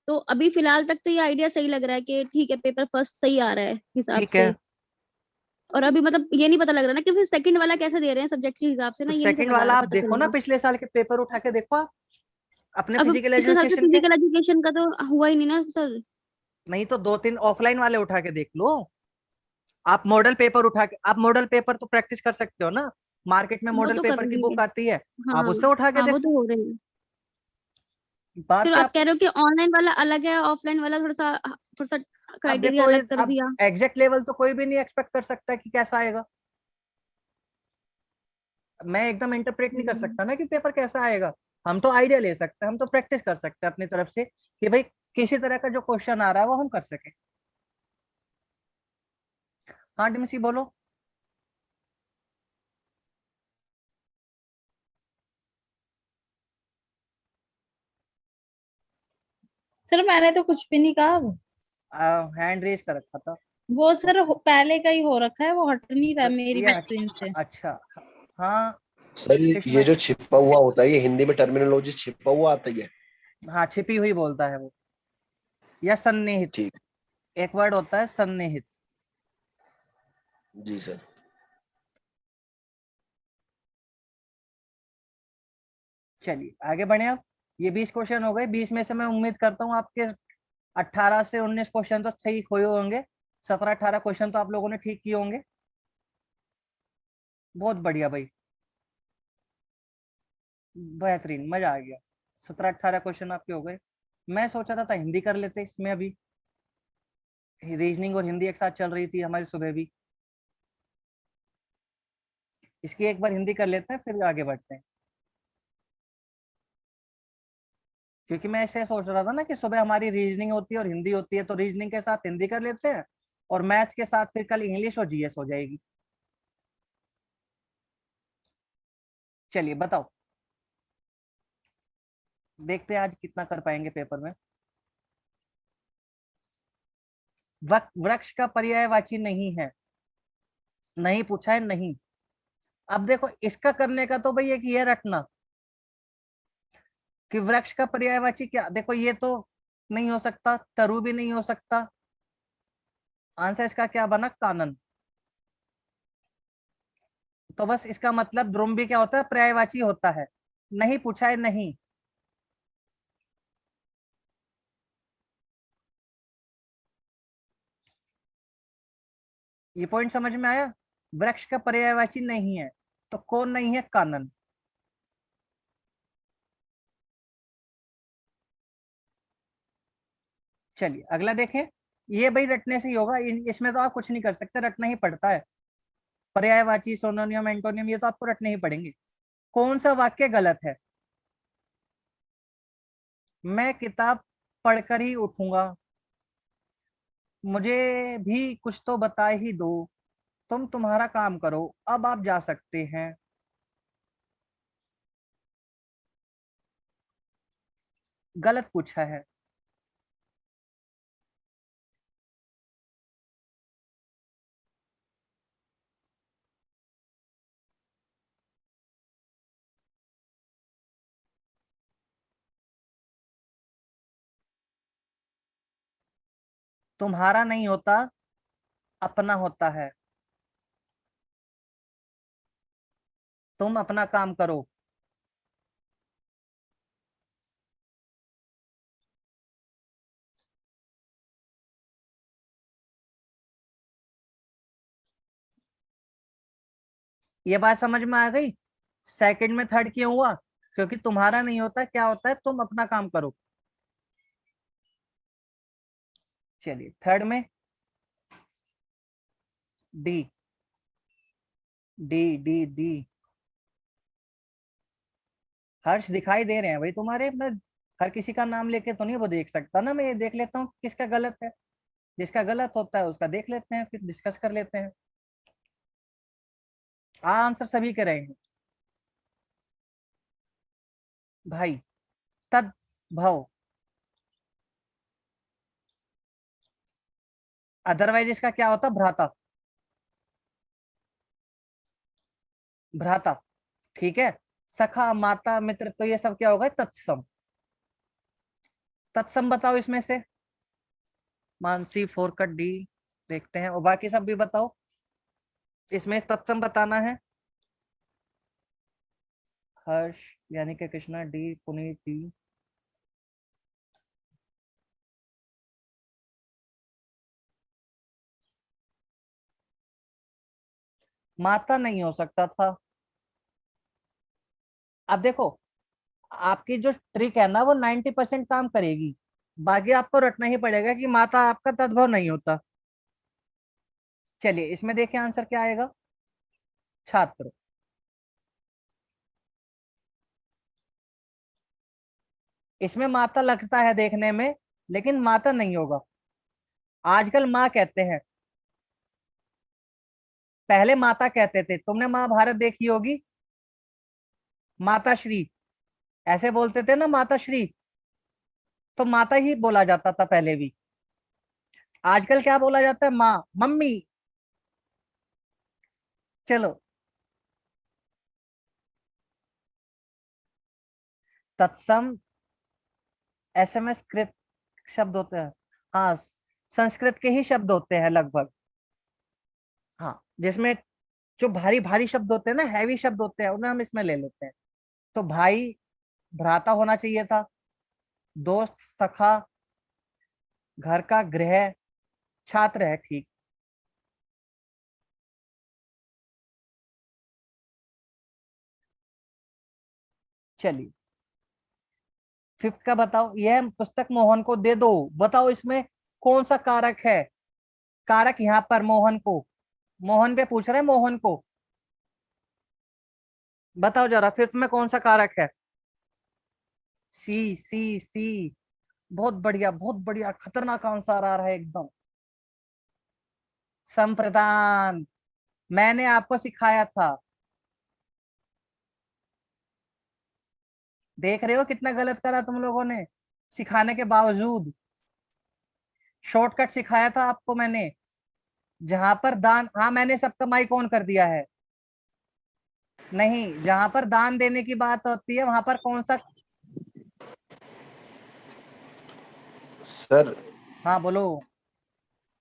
तो अभी फिलहाल तक तो ये आइडिया सही लग रहा है कि ठीक है पेपर फर्स्ट सही आ रहा है हिसाब ठीक से। है। और अभी मतलब ये नहीं पता लग रहा ना कि फिर सेकंड वाला कैसे दे रहे हैं सब्जेक्ट के हिसाब से तो ना, ये नहीं सेकंड समझ आ वाला रहा, आप पता देखो ना, चलेगा। पिछले साल के पेपर उठा के देखो आप अपने अब फिजिकल पिछले साल तो एजुकेशन के। फिजिकल एजुकेशन का तो हुआ ही नहीं ना सर। नहीं तो 2-3 ऑफलाइन वाले उठा के देख लो। आप मॉडल पेपर उठा के, आप मॉडल पेपर तो प्रैक्टिस कर सकते हो ना। मार्केट में वो मॉडल तो कर पेपर की रही है। बुक आती है, हाँ आप उससे उठा के हाँ, वो देखो। तो हो रही है। बात चलो क्या आप कह रहे हो कि ऑनलाइन वाला अलग है, ऑफलाइन वाला थोड़ा सा अब क्राइटेरिया देखो, अलग कर अब दिया। एग्जैक्ट लेवल तो कोई भी नहीं एक्सपेक्ट कर सकता कि कैसा आएगा। मैं एकदम इंटरप्रेट नहीं कर हम्म। सकता ना कि पेपर कैसा आएगा। हम तो आइडिया ले सकते हैं, हम तो प्रैक्टिस कर सकते हैं अपनी तरफ से कि भाई किसी तरह का जो क्वेश्चन आ रहा है वो हम कर सके। हाँ डिमसी बोलो। सर मैंने तो कुछ भी नहीं कहा अब। हैंड रेज कर रखा था। वो सर पहले का ही हो रखा है, वो हट नहीं रहा तो मेरी ये भी स्क्रीन से। अच्छा। हाँ सर ये इसमें, जो छिपा हुआ होता है, ये हिंदी में टर्मिनोलॉजी छिपा हुआ आता ही है। हाँ छिपी हुई बोलता है वो, या सन्निहित। ठीक। एक वर्ड होता है सन्निहित। जी सर। चलिए आगे बढ़े अब। ये 20 क्वेश्चन हो गए। 20 में से मैं उम्मीद करता हूँ आपके 18 से 19 क्वेश्चन तो ठीक हुए होंगे। 17-18 क्वेश्चन तो आप लोगों ने ठीक किए होंगे। बहुत बढ़िया भाई, बेहतरीन, मजा आ गया। 17-18 क्वेश्चन आपके हो गए। मैं सोच रहा था हिंदी कर लेते इसमें, अभी रीजनिंग और हिंदी एक साथ चल रही थी हमारी सुबह भी। इसकी एक बार हिंदी कर लेते हैं फिर आगे बढ़ते हैं। क्योंकि मैं ऐसे सोच रहा था ना कि सुबह हमारी रीजनिंग होती है और हिंदी होती है, तो रीजनिंग के साथ हिंदी कर लेते हैं और मैथ्स के साथ फिर कल इंग्लिश और जीएस हो जाएगी। चलिए बताओ, देखते हैं आज कितना कर पाएंगे पेपर में। वृक्ष का पर्यायवाची नहीं है, नहीं पूछा है नहीं। अब देखो इसका करने का तो भाई एक ये रटना कि वृक्ष का पर्यायवाची क्या। देखो ये तो नहीं हो सकता, तरु भी नहीं हो सकता। आंसर इसका क्या बना, कानन। तो बस इसका मतलब ध्रुव भी क्या होता है, पर्यायवाची होता है। नहीं पूछा है नहीं। ये पॉइंट समझ में आया। वृक्ष का पर्यायवाची नहीं है तो कौन नहीं है, कानन। चलिए अगला देखें। ये भाई रटने से ही होगा, इसमें तो आप कुछ नहीं कर सकते, रटना ही पड़ता है। पर्यायवाची, सोनोनियम, एंटोनियम ये तो आपको रटने ही पड़ेंगे। कौन सा वाक्य गलत है, मैं किताब पढ़कर ही उठूंगा, मुझे भी कुछ तो बता ही दो, तुम तुम्हारा काम करो, अब आप जा सकते हैं। गलत पूछा है। तुम्हारा नहीं होता, अपना होता है, तुम अपना काम करो। ये बात समझ में आ गई? सेकंड में थर्ड क्यों हुआ? क्योंकि तुम्हारा नहीं होता, क्या होता है, तुम अपना काम करो। चलिए थर्ड में डी डी डी डी। हर्ष दिखाई दे रहे हैं भाई तुम्हारे? मैं हर किसी का नाम लेके तो नहीं वो देख सकता ना, मैं ये देख लेता हूँ किसका गलत है। जिसका गलत होता है उसका देख लेते हैं, फिर डिस्कस कर लेते हैं। आंसर सभी के रहेंगे भाई। तद्भव, अदरवाइज इसका क्या होता? भ्राता, भ्राता, ठीक है। सखा, माता, मित्र, तो ये सब क्या होगा? तत्सम। तत्सम बताओ इसमें से। मानसी, फोर कट डी देखते हैं, और बाकी सब भी बताओ। इसमें तत्सम बताना है। हर्ष यानी कि कृष्णा डी, पुनीत डी। माता नहीं हो सकता था। अब देखो, आपकी जो ट्रिक है ना वो 90% काम करेगी, बाकी आपको रटना ही पड़ेगा कि माता आपका तद्भव नहीं होता। चलिए इसमें देखिए आंसर क्या आएगा। छात्र, इसमें माता लगता है देखने में, लेकिन माता नहीं होगा। आजकल माँ कहते हैं, पहले माता कहते थे। तुमने महाभारत देखी होगी, माता श्री ऐसे बोलते थे ना, माता श्री। तो माता ही बोला जाता था पहले भी। आजकल क्या बोला जाता है? माँ, मम्मी। चलो, तत्सम एसएमएस कृत शब्द होते हैं। हाँ, संस्कृत के ही शब्द होते हैं लगभग। हाँ, जिसमें जो भारी भारी शब्द होते हैं ना, हैवी शब्द होते हैं, उन्हें हम इसमें ले लेते हैं। तो भाई भ्राता होना चाहिए था, दोस्त सखा, घर का गृह, छात्र है, ठीक। चलिए फिफ्थ का बताओ। यह पुस्तक मोहन को दे दो। बताओ इसमें कौन सा कारक है? कारक यहाँ पर मोहन को, मोहन पे पूछ रहे हैं, मोहन को बताओ जरा, फिफ्थ में कौन सा कारक है? सी सी सी। बहुत बढ़िया, बहुत बढ़िया, खतरनाक आंसर आ रहा है एकदम। संप्रदान, मैंने आपको सिखाया था। देख रहे हो कितना गलत करा तुम लोगों ने, सिखाने के बावजूद। शॉर्टकट सिखाया था आपको मैंने, जहां पर दान, हाँ मैंने सबका माइक ऑन कर दिया है। नहीं, जहां पर दान देने की बात होती है वहां पर कौन सा? सर, हाँ बोलो।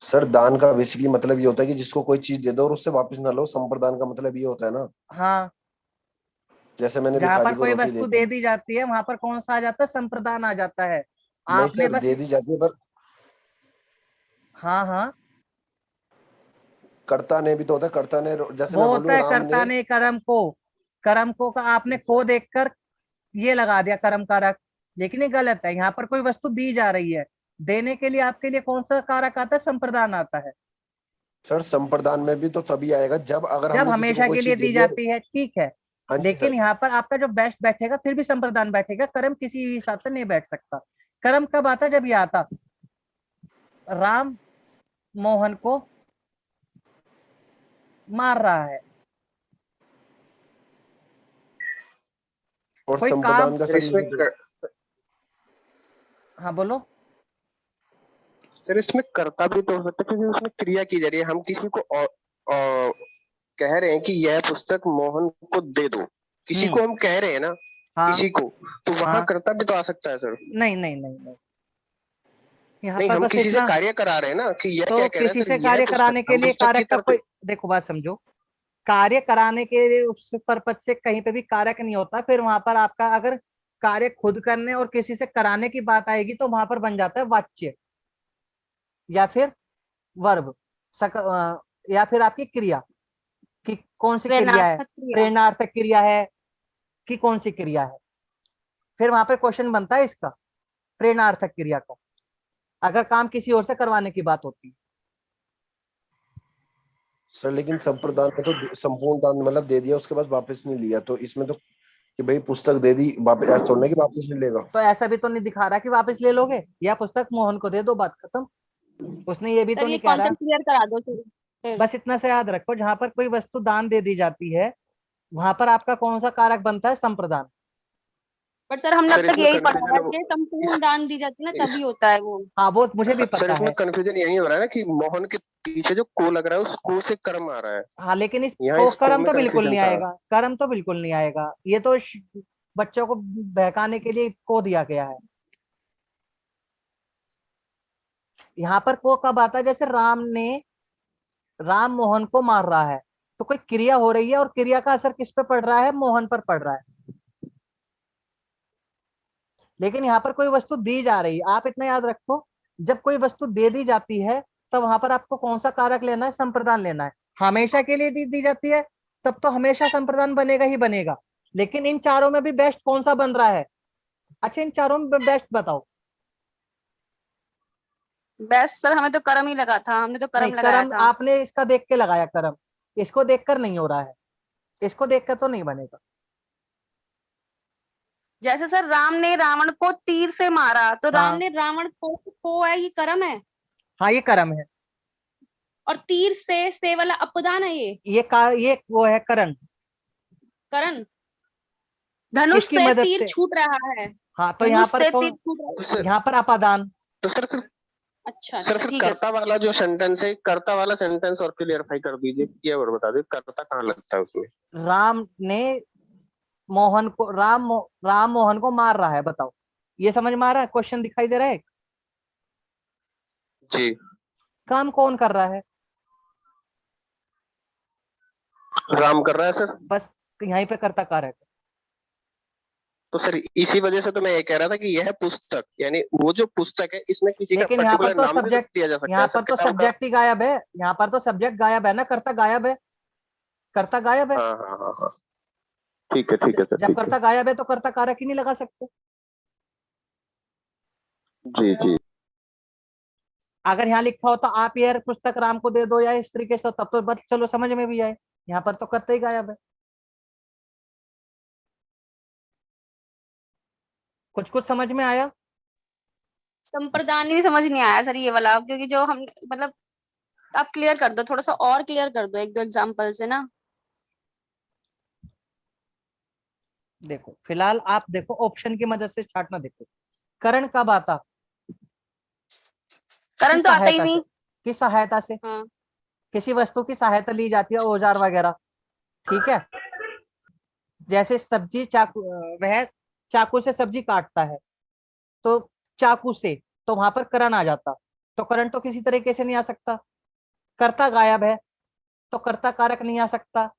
सर दान का बेसिकली मतलब ये होता है कि जिसको कोई चीज दे दो और उससे वापस ना लो। संप्रदान का मतलब ये होता है ना। हाँ, जैसे मैंने जहां पर भिखारी को कोई रोटी वस्तु दे दे दी। दी जाती है वहां पर कौन सा आ जाता है? संप्रदान आ जाता है। नहीं आपने सर, बस, दे दी जाती है पर हाँ हाँ, कर्ता ने भी तो होता है। कर्ता ने, जैसे वो मैं होता बोलूँ है राम कर्ता ने। ने कर्म को, कर्म को का आपने को देखकर ये लगा दिया कर्म कारक, लेकिन ये गलत है। यहाँ पर कोई वस्तु दी जा रही है, देने के लिए आपके लिए कौन सा कारक आता है? संप्रदान आता है। सर संप्रदान में भी तो तभी आएगा जब अगर जब हमने किसी को हमेशा कोई के लिए चीज दे दी दी और। जाती है, ठीक है, हाँ जी लेकिन सर। यहाँ पर आपका जो बेस्ट बैठेगा फिर भी संप्रदान बैठेगा, कर्म किसी भी हिसाब से नहीं बैठ सकता। कर्म कब आता? जब ये आता, राम मोहन को मार रहा है, और कोई काम। संप्रदान का सर सर इसमें हाँ बोलो। सर इसमें कर्ता भी तो हो सकता है क्योंकि उसमें क्रिया की जा रही है। हम किसी को कह रहे हैं कि यह पुस्तक मोहन को दे दो, किसी को हम कह रहे हैं ना, हाँ किसी को, तो वहां हाँ, कर्ता भी तो आ सकता है सर। नहीं नहीं नहीं नहीं, यहाँ नहीं, पर हम बस किसी से इतना। कार्य करा रहे हैं ना कि यह तो क्या कह रहा किसी है से सर, यह कार्य पुस्तक, कराने के हम लिए पुस्तक की कारक का तरफ। कोई, देखो बात समझो, कार्य कराने के लिए उस पर्पज से कहीं पे भी कारक नहीं होता। फिर वहां पर आपका अगर कार्य खुद करने और किसी से कराने की बात आएगी तो वहां पर बन जाता है वाच्य, या फिर वर्ब, या फिर आपकी क्रिया। कि कौन सी क्रिया है, प्रेरणार्थक क्रिया। प्रेरणार्थक क्रिया है कि कौन सी क्रिया है, फिर वहां पे क्वेश्चन बनता है इसका प्रेरणार्थक क्रिया का, अगर काम किसी और से करवाने की बात होती है। सर लेकिन संप्रदान में तो संपूर्ण दान मतलब दे दिया, उसके बाद वापस नहीं लिया, तो इसमें तो कि भाई पुस्तक दे दी वापस, ऐसा थोड़ा कि वापस नहीं लेगा। तो ऐसा भी तो नहीं दिखा रहा कि वापस ले लोगे, या पुस्तक मोहन को दे दो, बात खत्म। उसने ये भी तो सर ये नहीं कह रहा। कॉन्सेप्ट क्लियर करा दो फिर। बस इतना से याद रखो, जहां पर कोई वस्तु दान दे दी जाती है वहां पर आपका कौन सा कारक बनता है, संप्रदान। बट सर हमने सर अब तक इसमें यही पढ़ा confusion है हो- कि संपूर्ण दान दी जाती है ना तभी होता है वो। हाँ वो मुझे भी सर पता इसमें है। कंफ्यूजन यही हो रहा है ना कि मोहन के पीछे जो को लग रहा है उस को से कर्म आ रहा है। हाँ लेकिन इस यहाँ को इस को कर्म में तो बिल्कुल confusion नहीं था। आएगा, कर्म तो बिल्कुल नहीं आएगा, ये तो बच्चों को बहकाने के लिए को दिया गया है। यहाँ पर को कब आता है, जैसे राम मोहन को मार रहा है तो कोई क्रिया हो रही है और क्रिया का असर किस पे पड़ रहा है, मोहन पर पड़ रहा है। लेकिन यहाँ पर कोई वस्तु दी जा रही है, आप इतना याद रखो, जब कोई वस्तु दे दी जाती है तब वहां पर आपको कौन सा कारक लेना है, संप्रदान लेना है। हमेशा के लिए दी जाती है तब तो हमेशा संप्रदान बनेगा ही बनेगा। लेकिन इन चारों में भी बेस्ट कौन सा बन रहा है, अच्छा इन चारों में बेस्ट बताओ। बेस्ट सर हमें तो कर्म ही लगा था, हमने तो कर्म नहीं, लगाया कर्म था। आपने इसका देख के लगाया कर्म, इसको देखकर नहीं हो रहा है, इसको देखकर तो नहीं बनेगा। जैसे सर राम ने रावण को तीर से मारा तो राम हाँ। ने रावण को है, ये कर्म है। हाँ ये कर्म है, और तीर से वाला अपदान है ये वो है करण। करण। धनुष किसकी से मदद तीर से? छूट रहा है। हाँ तो यहाँ धनुष पर से कौन, तीर छूट रहा है। यहाँ पर अपादान। तो सर फिर अच्छा सर फिर ठीक है कर्ता वाला जो सेंटेंस है, कर्ता वाला सेंटेंस और क्लियरफाई कर दीजिए, ये और बता दीजिए कर्ता कहाँ लगता है उसमें। राम मोहन को मार रहा है, बताओ ये समझ में आ रहा है, क्वेश्चन दिखाई दे रहा है। जी काम कौन कर रहा है, राम कर रहा है सर। बस यहीं पे कर्ता कारक है। तो सर इसी वजह से तो मैं ये कह रहा था कि यह पुस्तक, यानी वो जो पुस्तक है इसमें किसी का लेकिन यहाँ पर पर्टिकुलर तो नाम भी सब्जेक्ट, दिया जा सकता है। यहाँ पर सर तो किताब का- सब्जेक्ट ही गायब है, यहाँ पर तो सब्जेक्ट गायब है ना, कर्ता गायब है, कर्ता गायब है। हाँ हाँ हाँ हाँ ठीक है सर जब ठीक है। कर्ता गायब है तो कर्ता कारक ही नहीं लगा सकते। जी जी अगर यहाँ लिखा हो तो आप ये पुस्तक राम को दे दो या इस तरीके से, तब तो बस चलो समझ में भी आए। यहाँ पर तो कर्ता ही गायब है। कुछ समझ में आया? संप्रदान ही समझ नहीं आया सर ये वाला, क्योंकि जो हम मतलब आप क्लियर कर दो, थोड़ा सा और क्लियर कर दो एक दो एग्जांपल से ना। देखो फिलहाल आप देखो ऑप्शन की मदद से स्टार्ट ना, देखो करण कब आता, करण तो आता ही नहीं। किस सहायता से? हाँ। किसी वस्तु की सहायता ली जाती है, औजार वगैरह, ठीक है। जैसे सब्जी चाकू, वह चाकू से सब्जी काटता है तो चाकू से, तो वहां पर करण आ जाता, तो करण तो किसी तरीके से नहीं आ सकता। कर्ता गायब है तो कर्ता कारक नहीं आ सकता।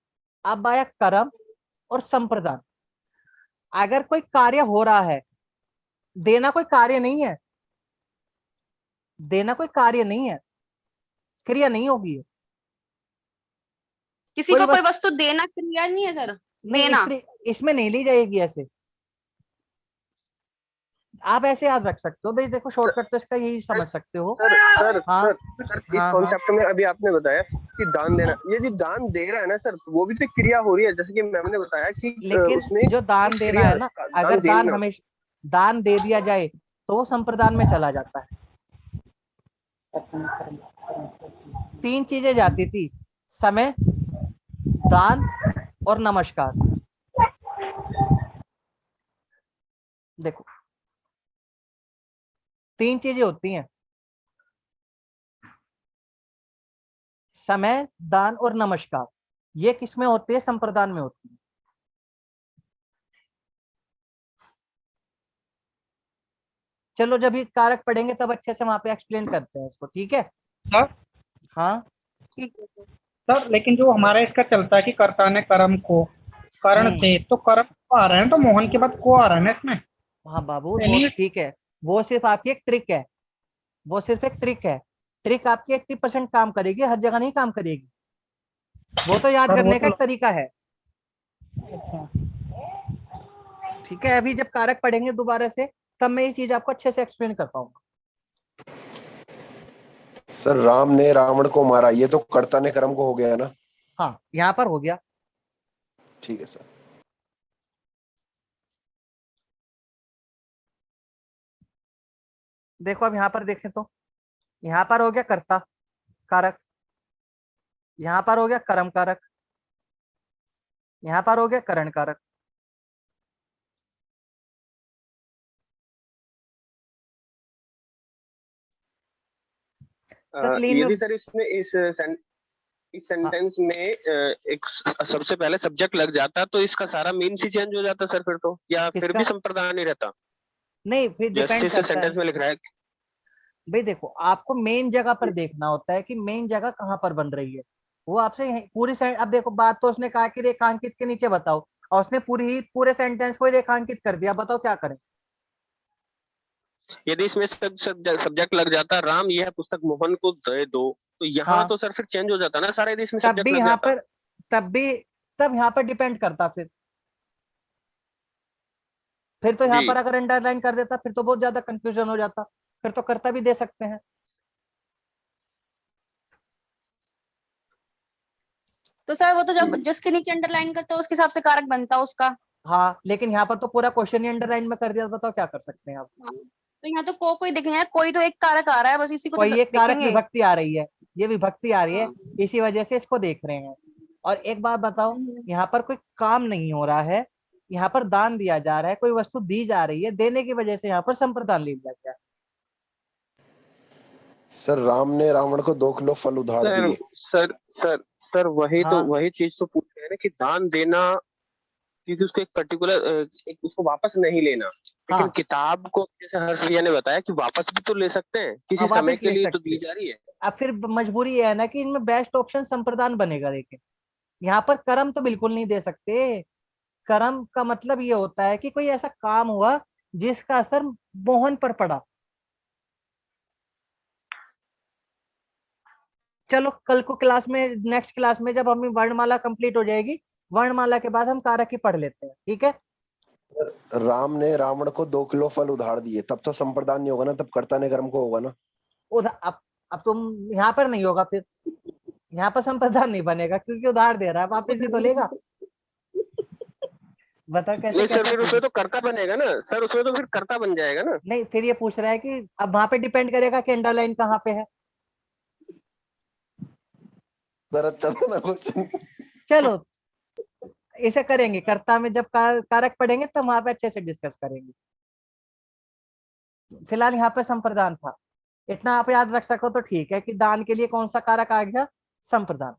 अब आया कर्म और संप्रदान। अगर कोई कार्य हो रहा है, देना कोई कार्य नहीं है, देना कोई कार्य नहीं है, क्रिया नहीं होगी। किसी को कोई वस्तु देना क्रिया नहीं है सर, देना। इसमें नहीं ली जाएगी ऐसे। आप ऐसे याद रख सकते हो भाई, देखो शॉर्टकट तो इसका यही समझ सकते हो। सर हाँ, सर इस कॉन्सेप्ट में अभी आपने बताया कि दान देना, ये जो दान दे रहा है ना सर, वो भी तो क्रिया हो रही है, जैसे कि मैम ने बताया कि लेकिन जो दान देना है ना, अगर दान हमेशा दान दे दिया जाए तो वो संप्रदान में चला जाता है। 3 चीजें जाती थी, समय, दान और नमस्कार। देखो 3 चीजें होती हैं, समय, दान और नमस्कार। ये किसमें होती है, संप्रदान में होती है। चलो जब ये कारक पढ़ेंगे तब अच्छे से वहां पे एक्सप्लेन करते हैं इसको, ठीक है। सर हाँ ठीक है सर, लेकिन जो हमारा इसका चलता है कि कर्ता ने कर्म को करण से, तो कर्म को आ रहा है, तो मोहन के बाद को आ रहा है ना इसमें। हाँ बाबू वो ठीक है, वो सिर्फ आपकी एक ट्रिक है, वो सिर्फ एक ट्रिक है। ट्रिक आपकी 80% काम करेगी, हर जगह नहीं काम करेगी। वो तो याद सर, वो करने का तो- एक तरीका है। अच्छा ठीक है, अभी जब कारक पढ़ेंगे दोबारा से तब मैं ये चीज आपको अच्छे से एक्सप्लेन कर पाऊंगा। सर राम ने रावण को मारा, ये तो कर्ता ने कर्म को हो गया ना। हाँ, यहाँ पर हो गया। ठीक है सर। देखो अब यहाँ पर देखें तो यहाँ पर हो गया कर्ता कारक, यहाँ पर हो गया कर्म कारक, यहाँ पर हो गया करण कारक। तत्लीन में यदि सर इसमें इस सेंटेंस में एक सबसे पहले सब्जेक्ट लग जाता तो इसका सारा मीन्स ही चेंज हो जाता सर फिर तो, या फिर किसका? भी संप्रदान ही रहता? नहीं, फिर डिपेंड जैसे करता है सेंटेंस में लिख रहा है। भाई। देखो, आपको मेन जगह पर देखना होता है कि मेन जगह कहाँ पर बन रही है। वो आपसे पूरी अब देखो, बात तो उसने कहा कि रेखांकित के नीचे बताओ, और उसने पूरे सेंटेंस को रेखांकित कर दिया। बताओ क्या करें? यदि इसमें सब्जेक्ट लग जाता राम यह पुस्तक मोहन को दे दो, तो यहाँ हाँ। तो सर फिर चेंज हो जाता ना सारा, यदि इसमें तब सब्जेक्ट भी लग यहाँ जाता। पर तब यहाँ पर डिपेंड करता। फिर तो यहाँ जी। पर अगर अंडरलाइन कर देता फिर तो बहुत ज्यादा कंफ्यूजन हो जाता। फिर तो कर्ता भी दे सकते हैं। तो सर वो तो जब जिसके नीचे अंडरलाइन करते हो उसके हिसाब से कारक बनता है उसका। हाँ, लेकिन यहाँ पर तो पूरा क्वेश्चन ही अंडरलाइन में कर दिया। बताओ क्या कर सकते हैं आप? तो यहाँ तो कोई देखेंगे, कोई तो एक कारक आ रहा है, बस इसी को तो कोई एक कारक देखेंगे। विभक्ति आ रही है, ये विभक्ति आ रही है, हाँ। इसी वजह से इसको देख रहे हैं। और एक बात बताओ, यहाँ पर कोई काम नहीं हो रहा है, यहाँ पर दान दिया जा रहा है, कोई वस्तु दी जा रही है, देने की वजह से यहाँ पर संप्रदान ले लिया गया। सर राम ने रावण को 2 किलो फल उधार दिए। सर सर सर वही हाँ। तो वही चीज तो पूछ रहे हैं ना कि दान देना, क्योंकि उसको एक पर्टिकुलर उसको वापस नहीं लेना। लेकिन हाँ। किताब को जैसे हर्ष भैया ने बताया कि वापस भी तो ले सकते हैं, किसी हाँ, समय वापस के ले लिए तो सकते दी हैं। जा रही है। अब फिर मजबूरी ये है ना कि इनमें बेस्ट ऑप्शन संप्रदान बनेगा। लेकिन यहाँ पर कर्म तो बिल्कुल नहीं दे सकते। कर्म का मतलब ये होता है कि कोई ऐसा काम हुआ जिसका असर मोहन पर पड़ा। चलो कल को क्लास में, नेक्स्ट क्लास में जब हमें वर्णमाला कंप्लीट हो जाएगी, वर्णमाला के बाद हम कारक ही पढ़ लेते हैं। ठीक है? राम ने रावण को 2 किलो फल उधार दिए, तब तो संप्रदान नहीं होगा ना, तब कर्ता ने कर्म को होगा ना। उधार अब तुम यहाँ पर नहीं होगा, फिर यहाँ पर संप्रदान नहीं बनेगा क्योंकि उधार दे रहा है, वापिस भी तो लेगा। बताओ कैसे? नहीं सर, फिर उसमें तो कर्ता बनेगा ना सर, उसमें तो फिर कर्ता बन जाएगा ना। नहीं, फिर ये पूछ रहा है कि अब वहां पे डिपेंड करेगा कि अंडरलाइन कहाँ पे है। जरा चलो ना क्वेश्चन। चलो इसे करेंगे, कर्ता में जब कारक पढ़ेंगे तब वहां पे अच्छे से डिस्कस करेंगे। फिलहाल यहाँ पे संप्रदान था, इतना आप याद रख सको तो ठीक है कि दान के लिए कौन सा कारक आ गया? संप्रदान।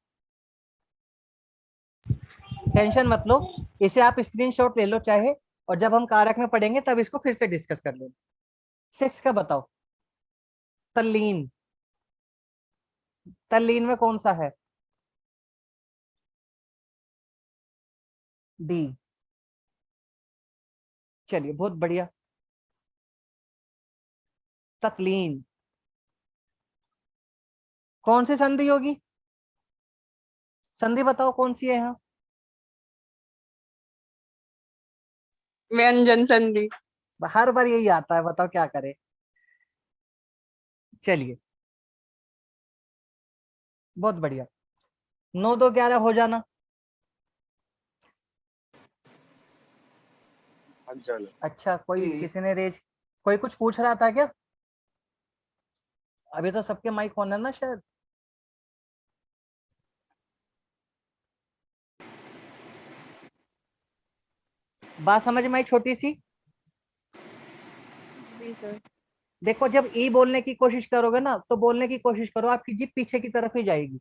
टेंशन मत लो, इसे आप स्क्रीनशॉट ले लो चाहे, और जब हम कारक में पढ़ेंगे तब इसको फिर से डिस्कस कर लेंगे। 6 का बताओ। तल्लीन, तल्लीन में कौन सा है? डी। चलिए बहुत बढ़िया। तत्लीन कौन सी संधि होगी? संधि बताओ कौन सी है यहाँ? व्यंजन संधि। हर बार यही आता है, बताओ क्या करें। चलिए बहुत बढ़िया। 9 2 11 हो जाना। अच्छा, कोई किसी ने कोई कुछ पूछ रहा था क्या? अभी तो सबके माइक ऑन है ना शायद। बात समझ में आई छोटी सी? देखो जब ई बोलने की कोशिश करोगे ना, तो बोलने की कोशिश करो आपकी जीभ पीछे की तरफ ही जाएगी।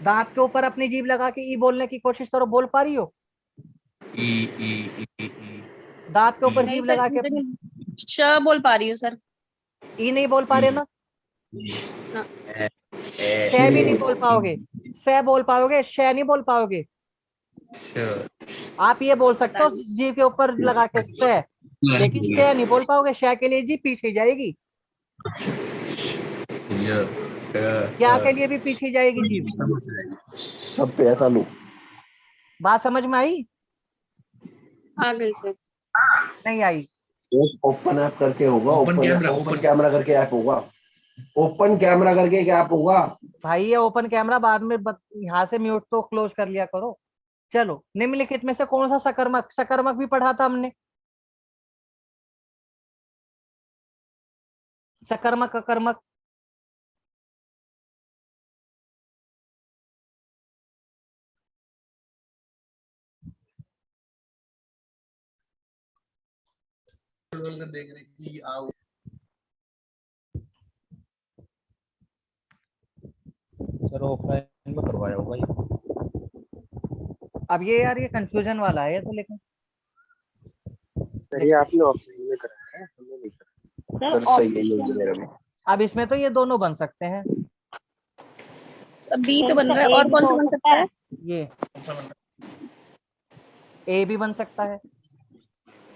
दांत के ऊपर अपनी जीभ लगा के ई बोलने की कोशिश करो। बोल पा रही हो? दांत के ऊपर जीभ लगा के श बोल पा रही हूँ सर। ई नहीं बोल पा रहे ना? श भी नहीं बोल पाओगे, स बोल पाओगे, श नहीं बोल पाओगे। आप ये बोल सकते हो जीभ के ऊपर लगा के स, लेकिन श नहीं बोल पाओगे। श के लिए जीभ पीछे जाएगी। क्या के लिए भी पीछे जाएगी जीभ? सब पे है तालु। बात समझ में आई? आ गई सर। नहीं आई? ओपन ऐप करके होगा, ओपन कैमरा करके ऐप होगा, ओपन कैमरा करके एक ऐप होगा भाई। ये ओपन कैमरा बाद में यहाँ से म्यूट तो क्लोज कर लिया करो। चलो, निम्नलिखित में से कौन सा सकर्मक, सकर्मक भी पढ़ा था हमने, सकर्मक अकर्मक। सर ऑफलाइन में करवाया होगा ये। अब ये यार ये कंफ्यूजन वाला है ये तो, लेकिन सर ये आपने ऑफलाइन में कराया है, हमने नहीं कराया। सर सही है ये मेरा भी। अब इसमें तो ये दोनों बन सकते हैं। बी तो बन रहा है, और कौन सा बन सकता है? ये ए भी बन सकता है।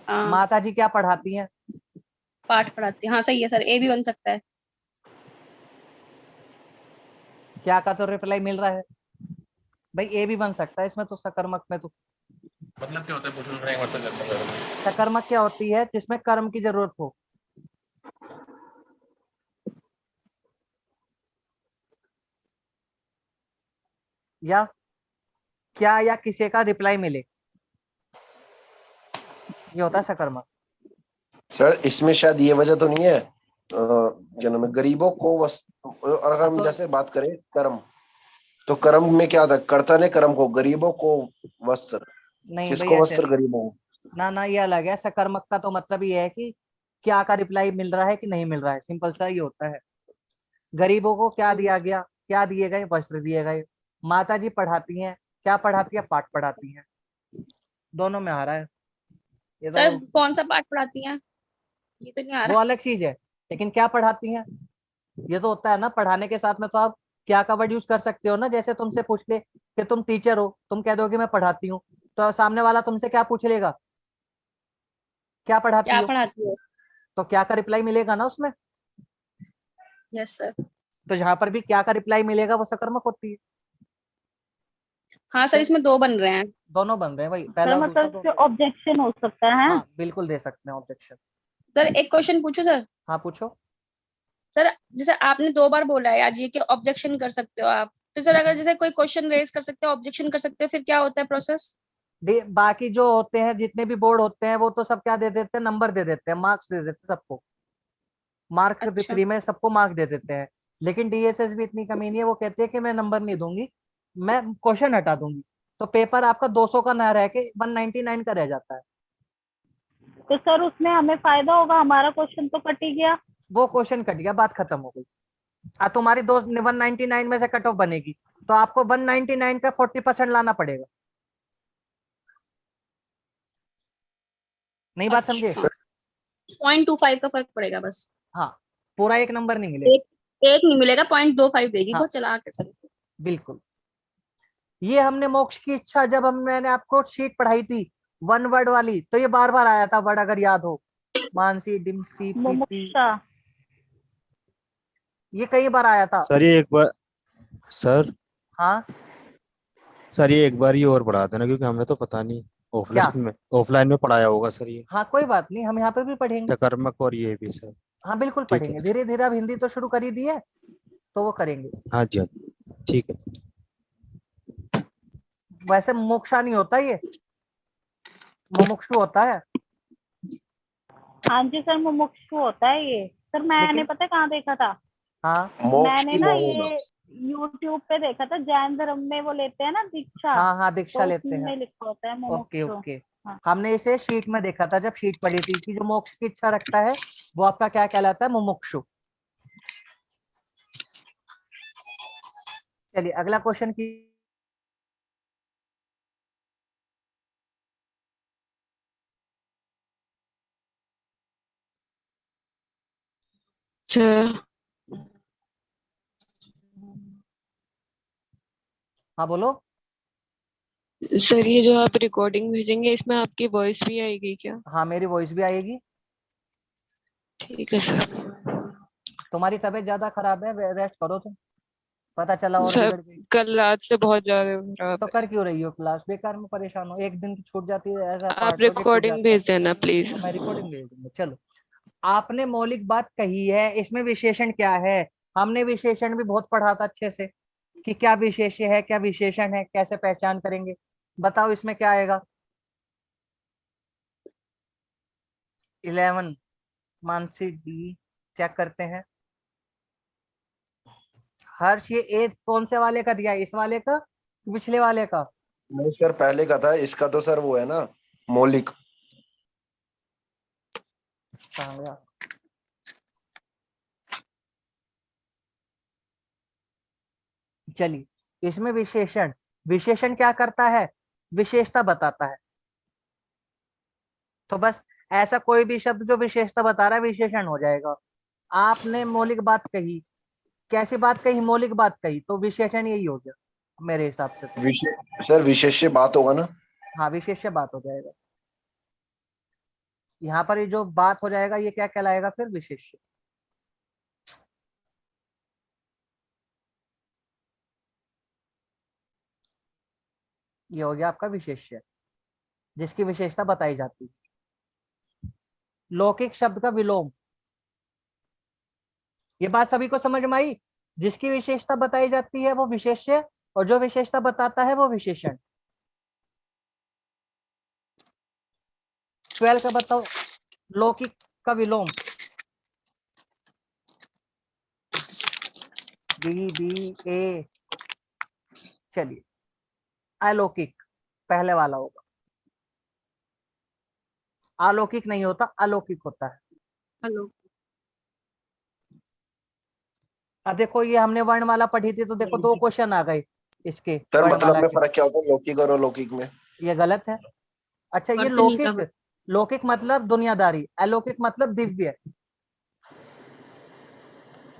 हाँ, माता जी क्या पढ़ाती हैं? पाठ पढ़ाते हैं। हाँ सही है सर, ए भी बन सकता है। क्या का तो रिप्लाई मिल रहा है भाई, ए भी बन सकता है इसमें तो। सकर्मक में तो मतलब क्या होता है, पूछ रहे हैं, एक बार से करना है। सकर्मक क्या होती है? जिसमें कर्म की जरूरत हो, या क्या या किसी का रिप्लाई मिले, ये होता है सकर्मक। सर इसमें शायद ये वजह तो नहीं है, क्या नाम है, गरीबों को और अगर हम जैसे बात करें कर्म, तो कर्म में क्या था, कर्ता ने कर्म को, गरीबों को वस्त्र, नहीं किसको भैया, वस्त्र, गरीबों को। ना ये अलग है। सकर्मक का तो मतलब ये है कि क्या का रिप्लाई मिल रहा है कि नहीं मिल रहा है, सिंपल सा ये होता है। गरीबों को क्या दिया गया, क्या दिए गए, वस्त्र दिए गए। माता जी पढ़ाती हैं, क्या पढ़ाती है, पाठ पढ़ाती हैं। दोनों में आ रहा है ये तो। सर कौन सा पाठ पढ़ाती हैं? ये तो नहीं आ वो रहा। अलग चीज है, लेकिन क्या पढ़ाती हैं ये तो होता है ना। पढ़ाने के साथ में तो आप क्या का वर्ड यूज कर सकते हो ना। जैसे तुमसे पूछ ले कि तुम टीचर हो, तुम कह दो कि मैं पढ़ाती हूँ, तो सामने वाला तुमसे क्या पूछ लेगा, क्या पढ़ाती क्या हो? पढ़ाती हो? तो क्या का रिप्लाई मिलेगा ना उसमें। Yes sir. तो जहां पर भी क्या का रिप्लाई मिलेगा वो सकर्मक होती है। हाँ सर, इसमें दो बन रहे हैं। दोनों बन रहे हैं भाई, पहला और दूसरा दोनों। ऑब्जेक्शन हो सकता है। हाँ बिल्कुल दे सकते हैं ऑब्जेक्शन। सर एक क्वेश्चन पूछो सर। हाँ पूछो। सर जैसे आपने 2 बार बोला है आज ये कि ऑब्जेक्शन कर सकते हो आप, तो सर अगर जैसे कोई क्वेश्चन रेज कर सकते हो, ऑब्जेक्शन कर सकते हो, फिर क्या होता है प्रोसेस? बाकी जो होते हैं जितने भी बोर्ड होते हैं वो तो सब क्या दे देते हैं, नंबर दे देते हैं, मार्क्स दे देते हैं सबको। मार्क अच्छा। फ्री में सबको मार्क दे देते हैं। लेकिन डीएसएस भी इतनी कमी नहीं है, वो कहती है कि मैं नंबर नहीं दूंगी, मैं क्वेश्चन हटा दूंगी। तो पेपर आपका 200 का ना रह के 199 का रह जाता है। तो सर उसमें हमें फायदा होगा, हमारा क्वेश्चन तो कट ही गया। वो क्वेश्चन कट गया, बात खत्म हो गई। तुम्हारी 199 में से कट ऑफ बनेगी, तो आपको 199 का 40% लाना पड़ेगा। नहीं बात समझे? 0.25 का फर्क पड़ेगा बस। हाँ, पूरा एक नंबर नहीं मिलेगा। एक नहीं मिलेगा, 0.25 देगी। हाँ। बहुत चला के सर। बिल्कुल। ये हमने मोक्ष की इच्छा, जब मैंने आपको शीट पढ़ाई थी 1 वर्ड वाली, तो ये बार बार आया था वर्ड, अगर याद हो। मानसी, डिम्सी, प्रीति, मुमुक्षा। ये कई बार आया था। सर ये एक बार, सर हाँ सर ये एक बार ही और पढ़ा देना, क्योंकि हमें तो पता नहीं। ऑफलाइन में पढ़ाया होगा सर ये हाँ, कोई बात नहीं, हम यहाँ पे भी पढ़ेंगे। सकर्मक और ये भी सर। हाँ बिल्कुल ठीक है। पढ़ेंगे, धीरे धीरे। अब हिंदी तो शुरू कर ही दी है, तो वो करेंगे। हाँ जी, ठीक है। वैसे मोक्षा नहीं होता, ये मुमुक्षु होता है। हाँ जी सर, मुमुक्षु होता है ये। सर मैंने लेकिन पता कहाँ देखा था? हाँ मैंने ना ये YouTube पे देखा था, जैन धर्म में वो लेते हैं ना दीक्षा। हाँ दीक्षा तो लेते उसमें हैं। लिखा होता है ओके मुमुक्षु। ओके। हाँ। हमने इसे शीट में देखा था, जब शीट पढ़ी थी, कि जो मोक्ष की इच्छा रखता है वो आपका क्या कहलाता है, मुमुक्षु। चलिए अगला क्वेश्चन की। सर हाँ बोलो। सर ये जो आप रिकॉर्डिंग भेजेंगे इसमें आपकी वॉइस भी आएगी क्या? हाँ मेरी वॉइस भी आएगी। ठीक है सर। तुम्हारी तबीयत ज्यादा खराब है, रेस्ट करो तुम, पता चला और सर बिगड़ गई कल रात से बहुत ज्यादा खराब तो है। कर क्यों रही हो क्लास? बेकार में परेशान हो, एक दिन की छूट जाती है, ऐसा आप पार्ट प्रोजेक्ट छूट रिकॉर्डिंग जाता है। भेज देना प्लीज। मैं रिकॉर्डिंग भेज दूंगा। चलो, आपने मौलिक बात कही है, इसमें विशेषण क्या है? हमने विशेषण भी बहुत पढ़ा था अच्छे से कि क्या विशेष्य है, क्या विशेषण है, कैसे पहचान करेंगे। बताओ इसमें क्या आएगा? 11 मानसी डी चेक करते हैं। हर्ष, ये ए कौन से वाले का दिया है, इस वाले का कि पिछले वाले का? नहीं सर, पहले का था, इसका तो सर वो है ना मौलिक। कहाँ गया? चलिए, इसमें विशेषण, विशेषण क्या करता है? विशेषता बताता है। तो बस ऐसा कोई भी शब्द जो विशेषता बता रहा है विशेषण हो जाएगा। आपने मौलिक बात कही, कैसी बात कही? मौलिक बात कही, तो विशेषण यही हो गया मेरे हिसाब से तो। सर विशेष्य बात होगा ना? हाँ, विशेष्य बात हो जाएगा। यहाँ पर ये जो बात हो जाएगा ये क्या कहलाएगा फिर? विशेष्य। ये हो गया आपका विशेष्य, जिसकी विशेषता बताई जाती है। लौकिक शब्द का विलोम, ये बात सभी को समझ में आई? जिसकी विशेषता बताई जाती है वो विशेष्य, और जो विशेषता बताता है वो विशेषण। 12 का बताओ, लौकिक का विलोम। बी बी ए, चलिए अलौकिक पहले वाला होगा। अलौकिक नहीं होता, अलौकिक होता है। हेलो। अब देखो, ये हमने वर्णमाला पढ़ी थी तो देखो 2 क्वेश्चन आ गए इसके सर मतलब वर्णमाला में के। फर्क क्या होता है लौकिक और अलौकिक में? ये गलत है। अच्छा, ये फर्क नहीं था। लौकिक, लौकिक मतलब दुनियादारी, अलौकिक मतलब दिव्य,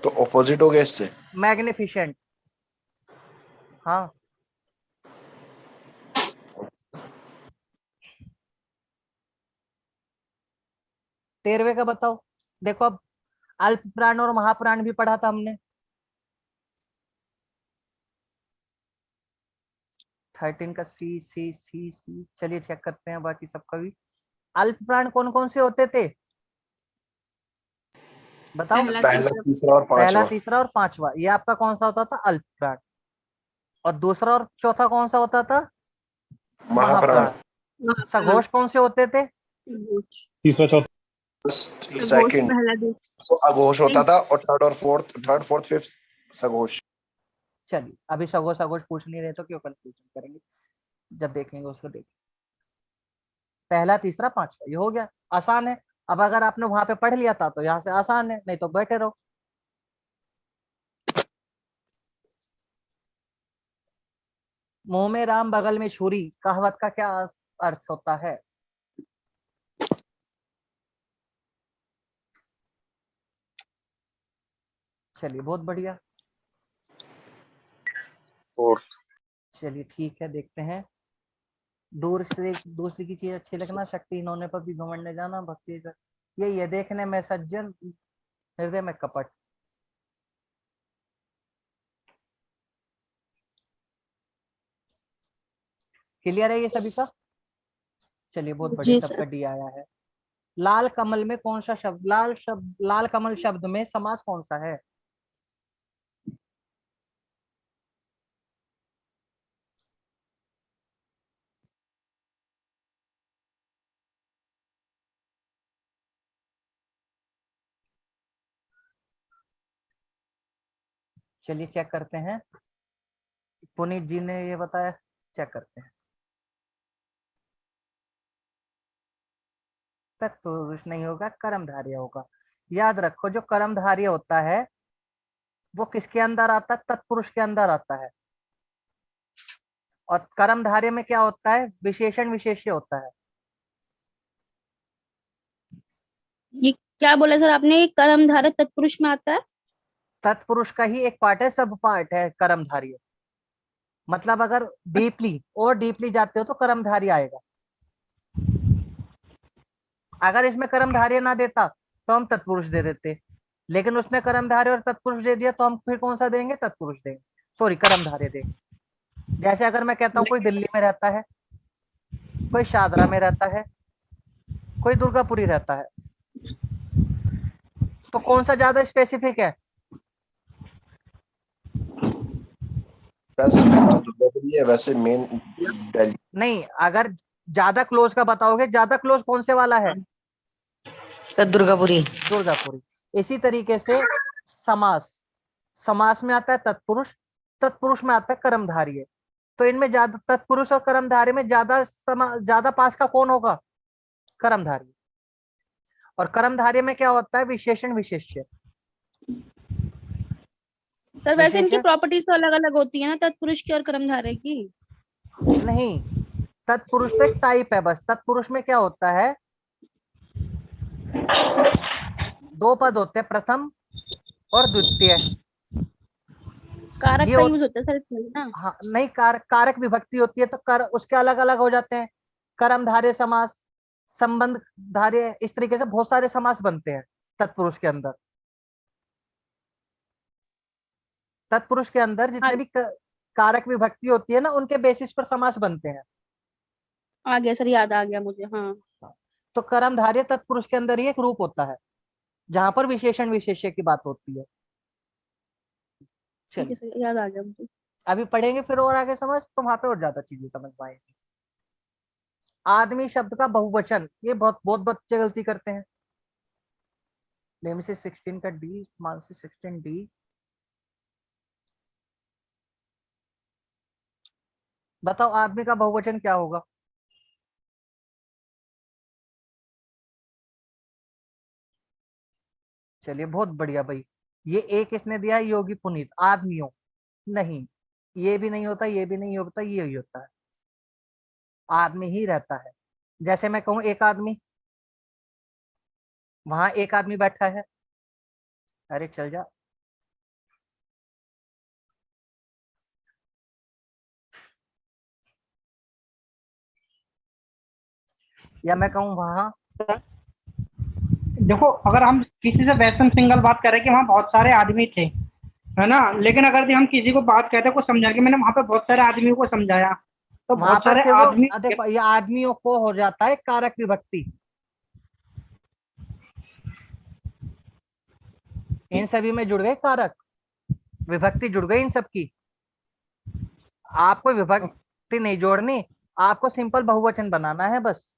तो ऑपोजिट हो गया इससे। मैग्निफिसेंट। हाँ, तेरहवें का बताओ। देखो, अब अल्प प्राण और महाप्राण भी पढ़ा था हमने। 13 का सी सी सी सी, चलिए चेक करते हैं बाकी सबका भी। अल्प प्राण कौन कौन से होते थे बताओ? पहला, तीसरा और पहला, पांचवा। तीसरा और पांचवा, ये आपका कौन सा होता था? अल्प प्राण। और दूसरा और चौथा कौन सा होता था? महाप्राण। सघोष कौन से होते थे? तीसरा चौथा सेकंड तो अघोष होता था, और थर्ड फोर्थ फिफ्थ सघोष। चलिए, अभी सघोष सघोष पूछ नहीं रहे तो क्यों कंफ्यूजन करेंगे, जब देखेंगे उसको देखेंगे। पहला, तीसरा, पांचवा, ये हो गया, आसान है। अब अगर आपने वहां पे पढ़ लिया था तो यहाँ से आसान है, नहीं तो बैठे रहो। मुंह में राम बगल में छुरी, कहावत का क्या अर्थ होता है? चलिए, बहुत बढ़िया। और चलिए ठीक है, देखते हैं। दूर से दूसरी की चीज अच्छी लगना, शक्ति इन्होंने पर भी घमंड जाना, भक्ति यही है, देखने में सज्जन, हृदय में कपट। क्लियर है ये सभी का? चलिए, बहुत बढ़िया, सबका डी आया है। लाल कमल में कौन सा शब्द, लाल कमल शब्द में समास कौन सा है? चलिए चेक करते हैं, पुनीत जी ने ये बताया, चेक करते हैं। तत्पुरुष नहीं होगा, कर्मधारय होगा। याद रखो, जो कर्मधारय होता है वो किसके अंदर आता है? तत्पुरुष के अंदर आता है। और कर्मधारय में क्या होता है? विशेषण विशेष्य होता है। ये क्या बोला सर आपने? कर्मधारय तत्पुरुष में आता है? तत्पुरुष का ही एक पार्ट है, सब पार्ट है कर्मधारय। मतलब अगर डीपली और डीपली जाते हो तो कर्मधारय आएगा। अगर इसमें कर्मधारय ना देता तो हम तत्पुरुष दे देते। लेकिन उसने कर्मधारय और तत्पुरुष दे दिया तो हम फिर कौन सा देंगे? तत्पुरुष देंगे, सॉरी कर्मधारय देंगे। जैसे अगर मैं कहता हूँ कोई दिल्ली में रहता है, कोई शादरा में रहता है, कोई दुर्गापुरी रहता है, तो कौन सा ज्यादा स्पेसिफिक है? स्पेसिफिक तो दुर्गापुरी है, वैसे मेन दिल्ली। नहीं, अगर ज्यादा क्लोज का बताओगे, ज्यादा क्लोज कौन से वाला है? सर दुर्गापुरी। दुर्गापुरी। इसी तरीके से समास, समास में आता है तत्पुरुष, तत्पुरुष में आता है कर्मधारय। तो इनमें ज्यादा तत्पुरुष और कर्मधारय में ज्यादा पास का कौन होगा? कर्मधारय। और कर्मधारय में क्या होता है? विशेषण विशेष्य। सर वैसे इनकी विशेषण प्रॉपर्टीज तो अलग अलग होती है ना, तत्पुरुष की और कर्मधारय की? नहीं, तत्पुरुष तो एक टाइप है बस। तत्पुरुष में क्या होता है? दो पद होते हैं, प्रथम और द्वितीय। कारक ये का हो- यूज होता है सर इसमें ना? हाँ नहीं, कारक विभक्ति होती है तो कर उसके अलग अलग हो जाते हैं। कर्मधारय समास, संबंध धारय, इस तरीके से बहुत सारे समास बनते हैं तत्पुरुष के अंदर। तत्पुरुष के अंदर जितने भी कारक विभक्ति होती है ना, उनके बेसिस पर समास बनते हैं। आ गया सर, याद आ गया मुझे। हाँ तो कर्मधारय तत्पुरुष के अंदर ही एक रूप होता है जहां पर विशेषण विशेष्य की बात होती है। ठीक है चलिए, सर, याद आ गया मुझे। अभी पढ़ेंगे फिर और आगे समझ, तो वहां पे और ज्यादा चीजें समझ पाएंगे। आदमी शब्द का बहुवचन, ये बहुत बहुत बच्चे गलती करते हैं। नेम से 16 का डी, मान से 16 डी। बताओ आदमी का बहुवचन क्या होगा? चलिए, बहुत बढ़िया भाई। ये एक इसने दिया है, योगी पुनीत। आदमियों नहीं, ये भी नहीं होता, ये भी नहीं होता, ये ही होता है। आदमी ही रहता है। जैसे मैं कहूं एक आदमी, वहां एक आदमी बैठा है। अरे चल जा। या मैं कहूं वहां, देखो अगर हम किसी से वैसे सिंगल बात करें कि वहाँ बहुत सारे आदमी थे, है ना, लेकिन अगर हम किसी को बात कहते को समझा के मैंने वहाँ पे बहुत सारे आदमियों को समझाया, तो वहां बहुत पर सारे फिर वो आदमी। देखो, ये आदमियों को हो जाता है कारक विभक्ति। इन सभी में जुड़ गए कारक, विभक्ति जुड़ गई इन सब की। आपको विभक्ति नहीं जोड़नी, आपको सिंपल बहुवचन बनाना है बस।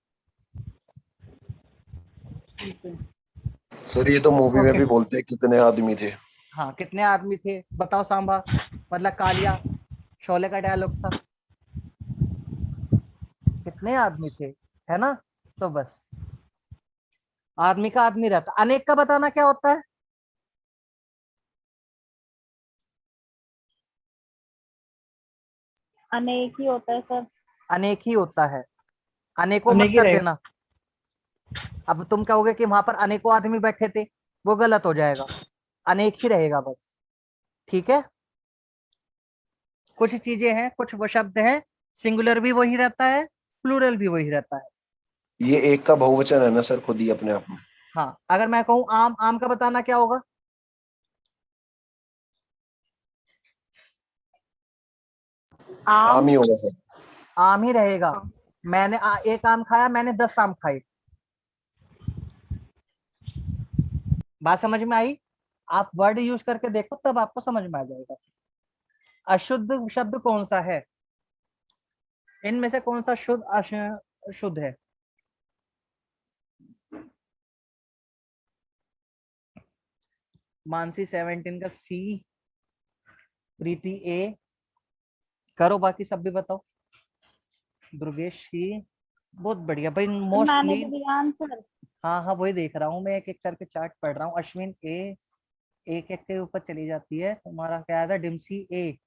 सर ये तो मूवी में भी बोलते हैं कितने आदमी थे। हाँ, कितने आदमी थे बताओ सांभा, मतलब कालिया, शोले का डायलॉग था। कितने आदमी थे, है ना? तो बस आदमी का आदमी रहता। अनेक का बताना क्या होता है? अनेक ही होता है सर। अनेक ही होता है, अनेकों मत अनेक ही कर रहेगा। देना। अब तुम कहोगे कि वहां पर अनेकों आदमी बैठे थे, वो गलत हो जाएगा। अनेक ही रहेगा बस, ठीक है? कुछ चीजें हैं, कुछ वो शब्द हैं, सिंगुलर भी वही रहता है, प्लूरल भी वही रहता है। ये एक का बहुवचन है ना सर खुद ही अपने आप में। हाँ, अगर मैं कहूं आम, आम का बताना क्या होगा? आम ही होगा सर। आम ही रहेगा। मैंने एक आम खाया, मैंने 10 आम खाए। बात समझ में आई? आप वर्ड यूज करके देखो, तब आपको समझ में आ जाएगा। अशुद्ध शब्द कौन सा है? इनमें से कौन सा शुद्ध अशुद्ध है? मानसी 17 का सी, प्रीति ए, करो बाकी सब भी बताओ। दुर्गेश की, बहुत बढ़िया भाई, मैंने मोस्टली। तो दिया आंसर। हाँ हाँ, वही देख रहा हूँ मैं, एक एक करके चार्ट पढ़ रहा हूँ। अश्विन ए, एक एक के ऊपर चली जाती है। तुम्हारा क्या था? डिम्सी ए।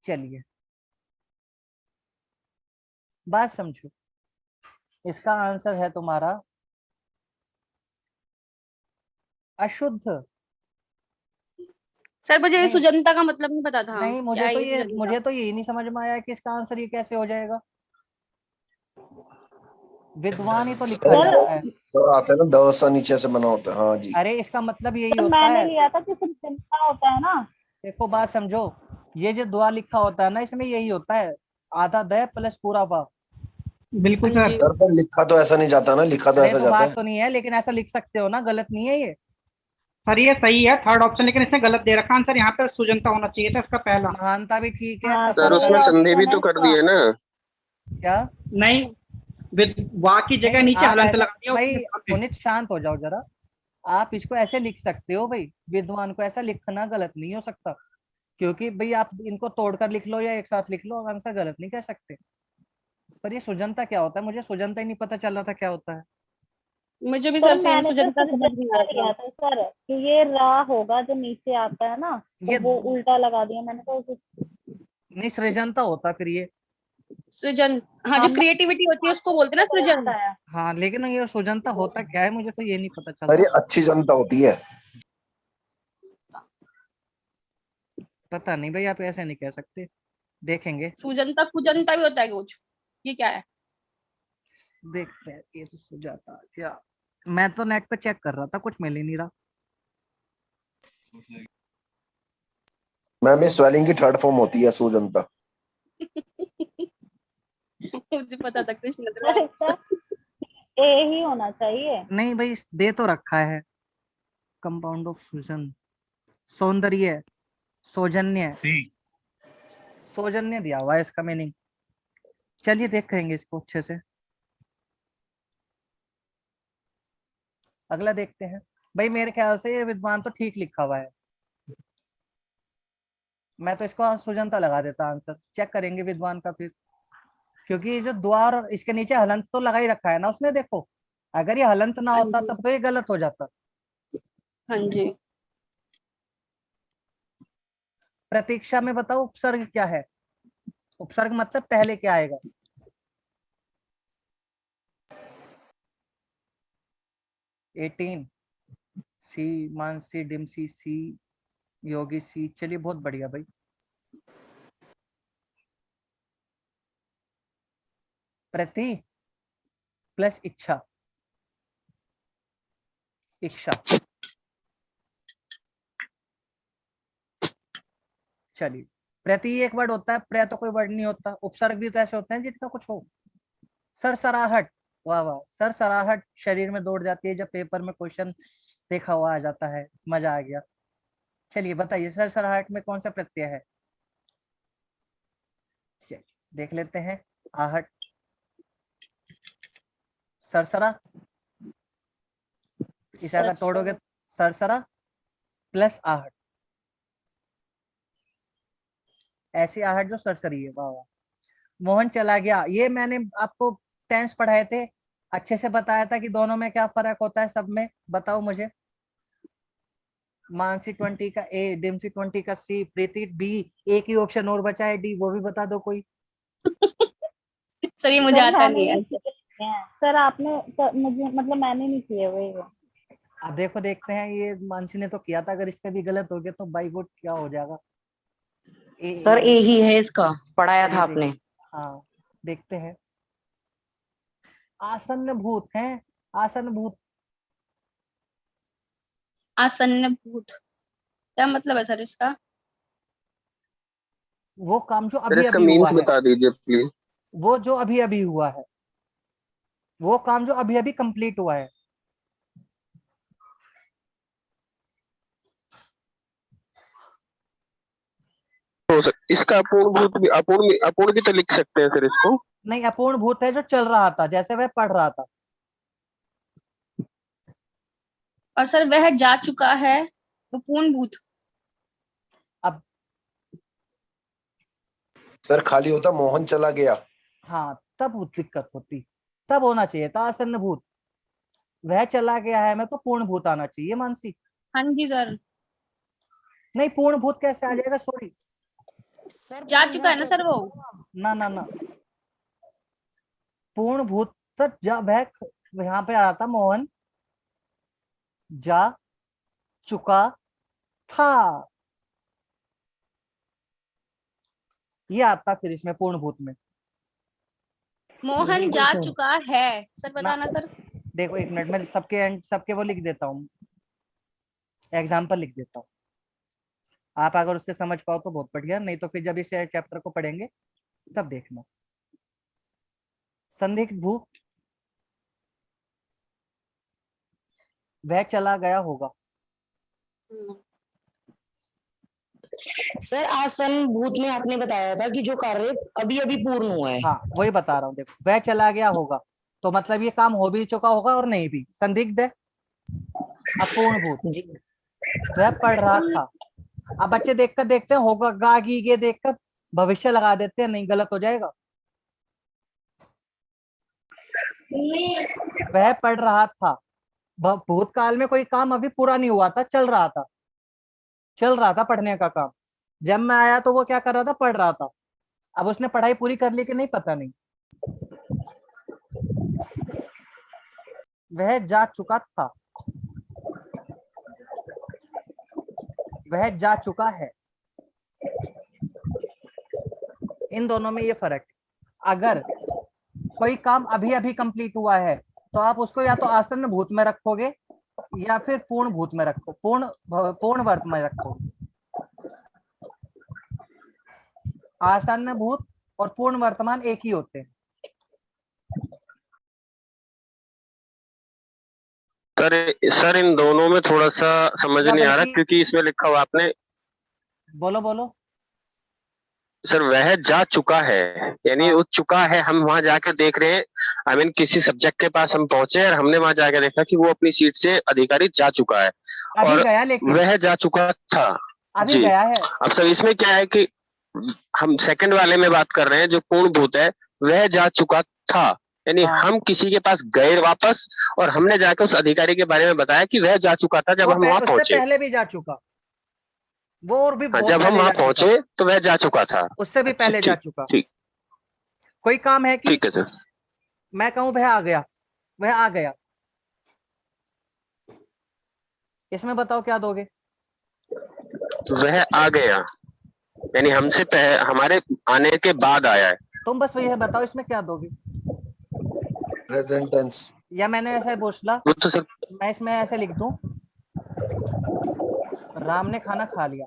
चलिए, बात समझो। इसका आंसर है तुम्हारा अशुद्ध। सर मुझे नहीं, सुजनता का मतलब नहीं पता था। नहीं, क्या है ये सुजनता? मुझे तो यही नहीं समझ में आया कि इसका आंसर ये कैसे हो जाएगा। विद्वान ही तो लिखा सर जाता है। तो आता है ना, द सा नीचे से बना होता है। हाँ जी। अरे इसका मतलब यही सर होता मैंने है, लिया था कि सिर्फ चिंता होता है ना। देखो बात समझो, ये जो दुआ लिखा होता है ना, इसमें यही होता है, आधा द प्लस पूरा वा। बिल्कुल हाँ सर। जी। सर पर लिखा तो ऐसा नहीं जाता ना, लिखा तो अरे ऐसा तो जाता बात है। तो नहीं है, लेकिन ऐसा लिख सकते हो ना, गलत नहीं है ये। सर ये सही है थर्ड ऑप्शन, लेकिन इसने गलत दे रखा आंसर। यहाँ पे सुजनता होना चाहिए था इसका पहला। महानता भी ठीक है, हाँ सर सर सफलता ये उसमें भी। संधि भी ऑप्शन तो है कर इसका। दी है ना। क्या? नहीं, वाह की जगह नहीं नीचे आप हलंत ऐसा, लगा दिया भाई उसने यहाँ पे। पुनित शांत हो जाओ जरा। आप इसको ऐसे लिख सकते हो भाई, विद्वान को ऐसा लिखना गलत नहीं हो सकता, क्योंकि भाई आप इनको तोड़कर लिख लो या एक साथ लिख लो, आंसर गलत नहीं कह सकते। पर ये सुजनता क्या होता है, मुझे सुजनता ही नहीं पता चल रहा था क्या होता है। मुझे भी सर सर सेम मैंने तो सुजनता समझ नहीं आ लिया रहा था। था सर कि ये रा होगा जो नीचे आता है ना, तो ये वो उल्टा लगा दिया मैंने तो। नहीं, सृजनता होता फिर ये। सृजन, हाँ, जो क्रिएटिविटी होती है उसको बोलते हैं ना सृजन। हाँ लेकिन ये सुजनता होता क्या है, मुझे तो ये नहीं पता चल सर ये रहा। अच्छी जनता होती है। पता नहीं भाई, आप ऐसे नहीं कह सकते, देखेंगे। सुजनता कुजनता भी होता है कुछ, ये क्या है? देखते हैं, ये तो सुजाता क्या, मैं तो नेट पे चेक कर रहा था, कुछ मिल ही नहीं रहा। मैम ये स्वेलिंग की थर्ड फॉर्म होती है सुजनता। मुझे पता था कृष्ण सर इसका ए ही होना चाहिए। नहीं भाई, दे तो रखा है, कंपाउंड ऑफ सुजन, सौंदर्य, सौजन्य, सौजन्य दिया हुआ है इसका मीनिंग। चलिए देखेंगे इसको अच्छे से, अगला देखते हैं। भाई मेरे ख्याल से ये विद्वान तो ठीक लिखा हुआ है, मैं तो इसको सुजनता लगा देता आंसर, चेक करेंगे विद्वान का फिर, क्योंकि ये जो द्वार और इसके नीचे हलंत तो लगा ही रखा है ना उसने, देखो अगर ये हलंत ना होता तब तो ये गलत हो जाता। हाँ जी। प्रतीक्षा में बताओ उपसर्ग क्या है, उपसर्ग मतलब पहले क्या आएगा। एटीन, सी, मानसी, डिमसी, सी, योगी, सी, चलिए बहुत बढ़िया भाई। प्रति प्लस इच्छा, इच्छा, चलिए। प्रति एक वर्ड होता है, प्र तो कोई वर्ड नहीं होता, उपसर्ग भी तो ऐसे होते हैं जिनका कुछ हो। सरसराहट, वाह वाह, सरसराहट शरीर में दौड़ जाती है जब पेपर में क्वेश्चन देखा हुआ आ जाता है, मजा आ गया। चलिए बताइए सरसराहट में कौन सा प्रत्यय है, चलिए देख लेते हैं। आहट, सरसरा, इसे अगर तोड़ोगे, सरसरा प्लस आहट, ऐसी आहट जो सरसरी है, वाह वाह। मोहन चला गया, ये मैंने आपको टेंस पढ़ाए थे, अच्छे से बताया था कि दोनों में क्या फर्क होता है, सब में बताओ मुझे। मानसी 20 का ए, डिम्सी 20 का सी, प्रीति बी, एक ही ऑप्शन और बचा है डी, वो भी बता दो कोई। सर ये मुझे आता नहीं है। सर आपने मुझे मतलब मैंने नहीं किए हुए। अब देखो देखते हैं, ये मानसी ने तो किया था, अगर इसका भी गलत हो गया तो बाई गुड क्या हो जाएगा। सर ए ही है इसका, पढ़ाया था चलिए आपने। हाँ देखते हैं। आसन्न भूत है, आसन्न भूत, आसन्न भूत क्या मतलब है सर इसका? वो काम जो सर अभी इसका अभी हुआ मीन्स है, बता दीजिए प्लीज। वो जो अभी अभी हुआ है, वो काम जो अभी अभी कंप्लीट हुआ है। इसका अपूर्ण भूत भी, अपूर्ण अपूर्ण भी तो लिख सकते हैं सर इसको। नहीं, अपूर्ण भूत है जो चल रहा था, जैसे वह पढ़ रहा था। और सर वह जा चुका है, वो पूर्ण भूत। अब सर खाली होता मोहन चला गया। हाँ तब वो दिक्कत होती, तब होना चाहिए था आसन्न भूत, वह चला गया है मैं तो पूर्ण भूत आना चाहिए मानसी। हाँ जी सर। नहीं पूर्ण भूत कैसे आ जाएगा, सॉरी, जा चुका है ना सर वो। ना ना ना, पूर्ण भूत तक जब वह यहाँ पे आ रहा था, मोहन जा चुका था, ये आता फिर इसमें पूर्ण भूत में। मोहन जा चुका है सर, बताना सर। देखो एक मिनट में सबके वो लिख देता हूँ, एग्जाम्पल लिख देता हूँ। आप अगर उससे समझ पाओ तो बहुत बढ़िया, नहीं तो फिर जब इस चैप्टर को पढ़ेंगे तब देखना। संदिग्ध भूत, वह चला गया होगा। सर आसन भूत में आपने बताया था कि जो कार्य अभी अभी पूर्ण हुआ है। हाँ वही बता रहा हूँ। देखो वह चला गया होगा तो मतलब ये काम हो भी चुका होगा और नहीं भी, संदिग्ध है। अपूर्ण भूत, जी वह पढ़ रहा था। अब बच्चे देखकर देखते हैं होगा गा गी गे देखकर भविष्य लगा देते हैं, नहीं गलत हो जाएगा। वह पढ़ रहा था, भूतकाल में कोई काम अभी पूरा नहीं हुआ था, चल रहा था पढ़ने का काम। जब मैं आया तो वो क्या कर रहा था, पढ़ रहा था। अब उसने पढ़ाई पूरी कर ली कि नहीं पता नहीं। वह जा चुका था, वह जा चुका है। इन दोनों में ये फर्क है। अगर कोई काम अभी अभी कंप्लीट हुआ है तो आप उसको या तो आसन्न भूत में रखोगे या फिर पूर्ण भूत में रखो, पूर्ण वर्त में रखोगे। आसन्न भूत और पूर्ण वर्तमान एक ही होते हैं। सर इन दोनों में थोड़ा सा समझ नहीं आ रहा, क्योंकि इसमें लिखा हुआ आपने। बोलो। सर वह जा चुका है यानी वो चुका है, हम वहां जाकर देख रहे हैं। आई मीन किसी सब्जेक्ट के पास हम पहुंचे और हमने वहां जाकर देखा कि वो अपनी सीट से अधिकारी जा चुका है और गया, लेकिन वह जा चुका था। अभी जी गया है। अब सर इसमें क्या है कि हम सेकंड वाले में बात कर रहे हैं, जो पूर्ण भूत है वह जा चुका था, यानी हम किसी के पास गए वापस और हमने जाकर उस अधिकारी के बारे में बताया कि वह जा चुका था जब हम वहां पहुंचे। पहले भी जा चुका वो, और भी जब हम वहां पहुंचे तो वह जा चुका था, उससे भी पहले जा चुका। ठीक, कोई काम है कि ठीक है सर। मैं कहूं वह आ गया, इसमें बताओ क्या दोगे? वह आ गया यानी हमसे हमारे आने के बाद आया है। तुम बस यह बताओ इसमें क्या दोगे? Present tense. या मैंने ऐसे बोला, तो मैं इसमें ऐसे लिख दूं, राम ने खाना खा लिया।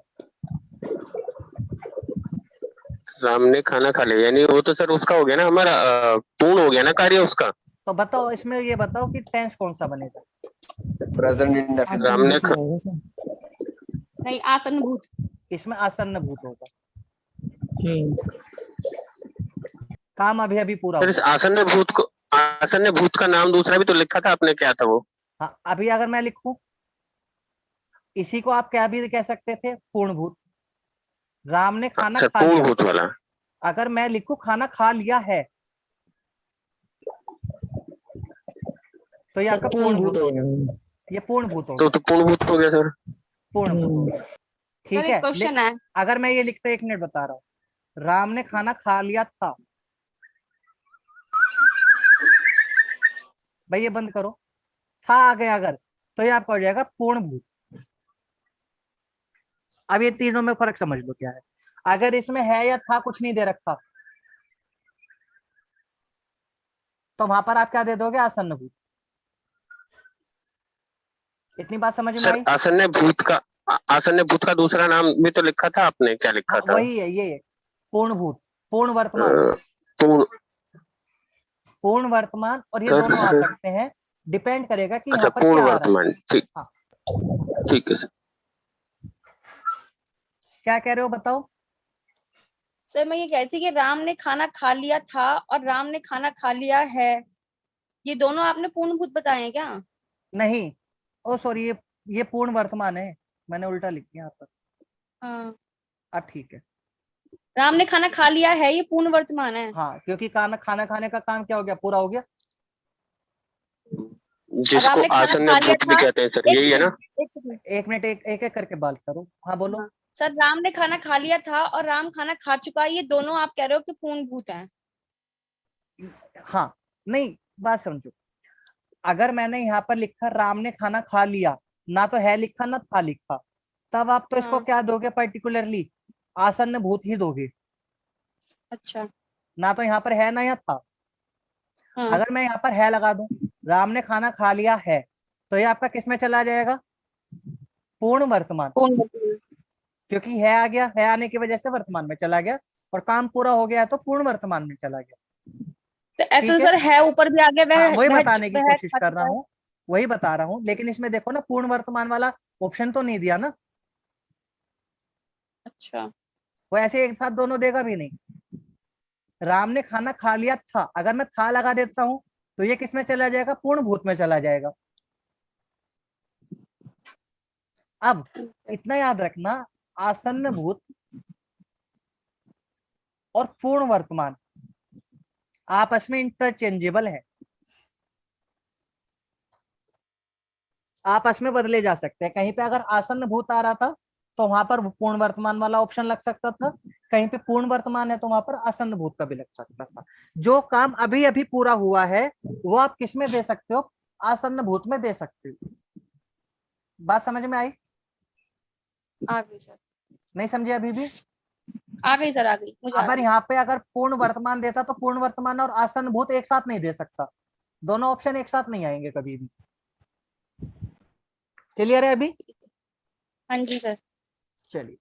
राम ने खाना खा लिया यानी वो तो सर उसका हो गया ना, हमारा पूर्ण हो गया ना कार्य उसका। तो बताओ इसमें ये बताओ कि टेंस कौन सा बनेगा? Present indefinite. राम ने नहीं, आसन्न भूत। इसमें आसन्न भूत होगा। काम अभी अभी पूरा सर आसन्न भूत का नाम दूसरा भी तो लिखा था आपने, क्या था वो? हाँ अभी अगर मैं लिखूं, इसी को आप क्या भी कह सकते थे, पूर्ण भूत। राम ने खाना खा पूर्ण लिया। भूत वाला अगर मैं लिखूं खाना खा लिया है तो ये आपका पूर्ण भूत हो गया। ये पूर्ण भूत हो गया। तो पूर्ण भूत हो गया सर। पूर्ण भूत हो गया, ठीक है। क्वेश्चन है, अगर मैं ये लिखता, 1 मिनट बता रहा हूँ, राम ने खाना खा लिया था। भाई ये बंद करो, था आ गया अगर, तो ये आपका हो जाएगा पूर्ण भूत। अब ये तीनों में फर्क समझ लो क्या है। अगर इसमें है या था कुछ नहीं दे रखा तो वहां पर आप क्या दे दोगे? आसन्न भूत। इतनी बात समझ में आई? आसन्न भूत का दूसरा नाम भी तो लिखा था आपने, क्या लिखा था? वही है, ये पूर्ण भूत, पूर्ण वर्तमान, पूर्ण वर्तमान, और ये दोनों आ सकते हैं, डिपेंड करेगा कि यहाँ पर पूर्ण क्या वर्तमान। ठीक, ठीक है सर। क्या कह रहे हो बताओ? सर मैं ये कह रही थी कि राम ने खाना खा लिया था और राम ने खाना खा लिया है, ये दोनों आपने पूर्ण भूत बताए हैं क्या? नहीं, ओ सॉरी, ये पूर्ण वर्तमान है, मैंने उल्टा लिख दिया यहाँ पर। हाँ, अब ठीक है। राम ने खाना खा लिया है, ये पूर्ण वर्तमान है। हाँ, क्योंकि खाना खाने का काम क्या हो गया? पूरा हो गया। जिसको आसन्न भूत भी कहते हैं सर, यही है ना? 1 मिनट, एक एक करके बात करो। हाँ बोलो। सर राम ने खाना खा लिया था और राम खाना खा चुका, ये दोनों आप कह रहे हो कि पूर्ण भूत हैं? हाँ, नहीं बात समझो, अगर मैंने यहाँ पर लिखा राम ने खाना खा लिया, ना तो है लिखा ना था लिखा, तब आप तो इसको क्या दोगे? पर्टिकुलरली आसन्न भूत ही दोगे। अच्छा, ना तो यहाँ पर है ना या था। हाँ। अगर मैं यहाँ पर है लगा दूं, राम ने खाना खा लिया है, तो ये आपका किस में चला जाएगा? पूर्ण वर्तमान, क्योंकि है आ गया, है आने की वजह से वर्तमान में चला गया, और काम पूरा हो गया तो पूर्ण वर्तमान में चला गया। तो ऐसे सर है ऊपर भी आ गया, वह वही वह- बताने की वह कोशिश कर रहा हूँ, वही बता रहा हूँ, लेकिन इसमें देखो ना पूर्ण वर्तमान वाला ऑप्शन तो नहीं दिया ना। अच्छा, वो ऐसे एक साथ दोनों देगा भी नहीं। राम ने खाना खा लिया था, अगर मैं था लगा देता हूं तो ये किस में चला जाएगा? पूर्ण भूत में चला जाएगा। अब इतना याद रखना, आसन्न भूत और पूर्ण वर्तमान आपस में इंटरचेंजेबल है, आपस में बदले जा सकते हैं। कहीं पे अगर आसन्न भूत आ रहा था तो वहां पर पूर्ण वर्तमान वाला ऑप्शन लग सकता था, कहीं पे पूर्ण वर्तमान है तो वहां पर आसन्न भूत का भी लग सकता था। जो काम अभी अभी पूरा हुआ है वो आप किस में दे सकते हो? आसन्न भूत में दे सकते हो। बात समझ में आई? आ गई सर, नहीं समझे अभी भी? आ गई सर, आ गई मुझे। अगर यहाँ पे अगर पूर्ण वर्तमान देता तो पूर्ण वर्तमान और आसन्न भूत एक साथ नहीं दे सकता, दोनों ऑप्शन एक साथ नहीं आएंगे कभी भी। क्लियर है अभी? हाँ जी सर। चलिए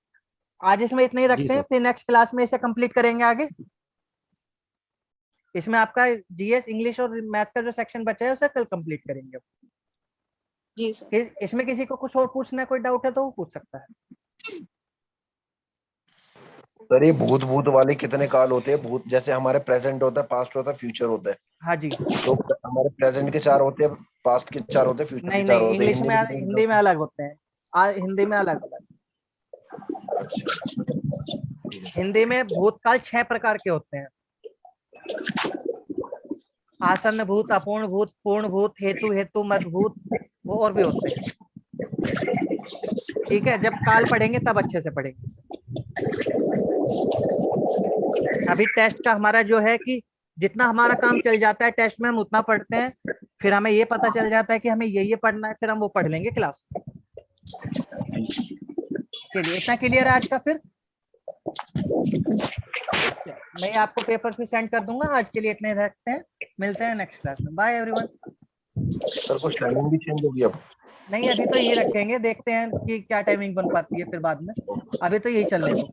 आज इसमें इतना ही रखते हैं, फिर नेक्स्ट क्लास में इसे कंप्लीट करेंगे आगे। इसमें आपका जीएस, इंग्लिश और मैथ का जो सेक्शन बचा है उसे कल कंप्लीट करेंगे। जी सर। इसमें किसी को कुछ और पूछना है, कोई डाउट है तो वो पूछ सकता है। सर ये भूत भूत वाले कितने काल होते हैं? भूत जैसे हमारे प्रेजेंट होता है, पास्ट होता है, फ्यूचर होता है। हाँ जी। तो हमारे प्रेजेंट के 4 होते हैं, पास्ट के 4 होते हैं, फ्यूचर के नहीं 4 नहीं, होते हैं। इंग्लिश में हिंदी में अलग होते हैं, हिंदी में अलग अलग। हिंदी में भूतकाल 6 प्रकार के होते हैं। आसन्न भूत, अपूर्ण भूत, पूर्ण भूत, हेतु हेतु, मत भूत, वो और भी होते हैं। ठीक है, जब काल पढ़ेंगे तब अच्छे से पढ़ेंगे। अभी टेस्ट का हमारा जो है कि जितना हमारा काम चल जाता है टेस्ट में हम उतना पढ़ते हैं, फिर हमें ये पता चल जाता है कि हमें ये पढ़ना है, फिर हम वो पढ़ लेंगे क्लास में। चलिए इतना क्लियर है आज का। फिर मैं आपको पेपर फिर सेंड कर दूंगा। आज के लिए इतने रखते हैं, मिलते हैं नेक्स्ट क्लास में। Bye everyone. सर कुछ टाइमिंग भी चेंज होगी अब? नहीं अभी तो यही रखेंगे, देखते हैं कि क्या टाइमिंग बन पाती है फिर बाद में, अभी तो यही चलने दो।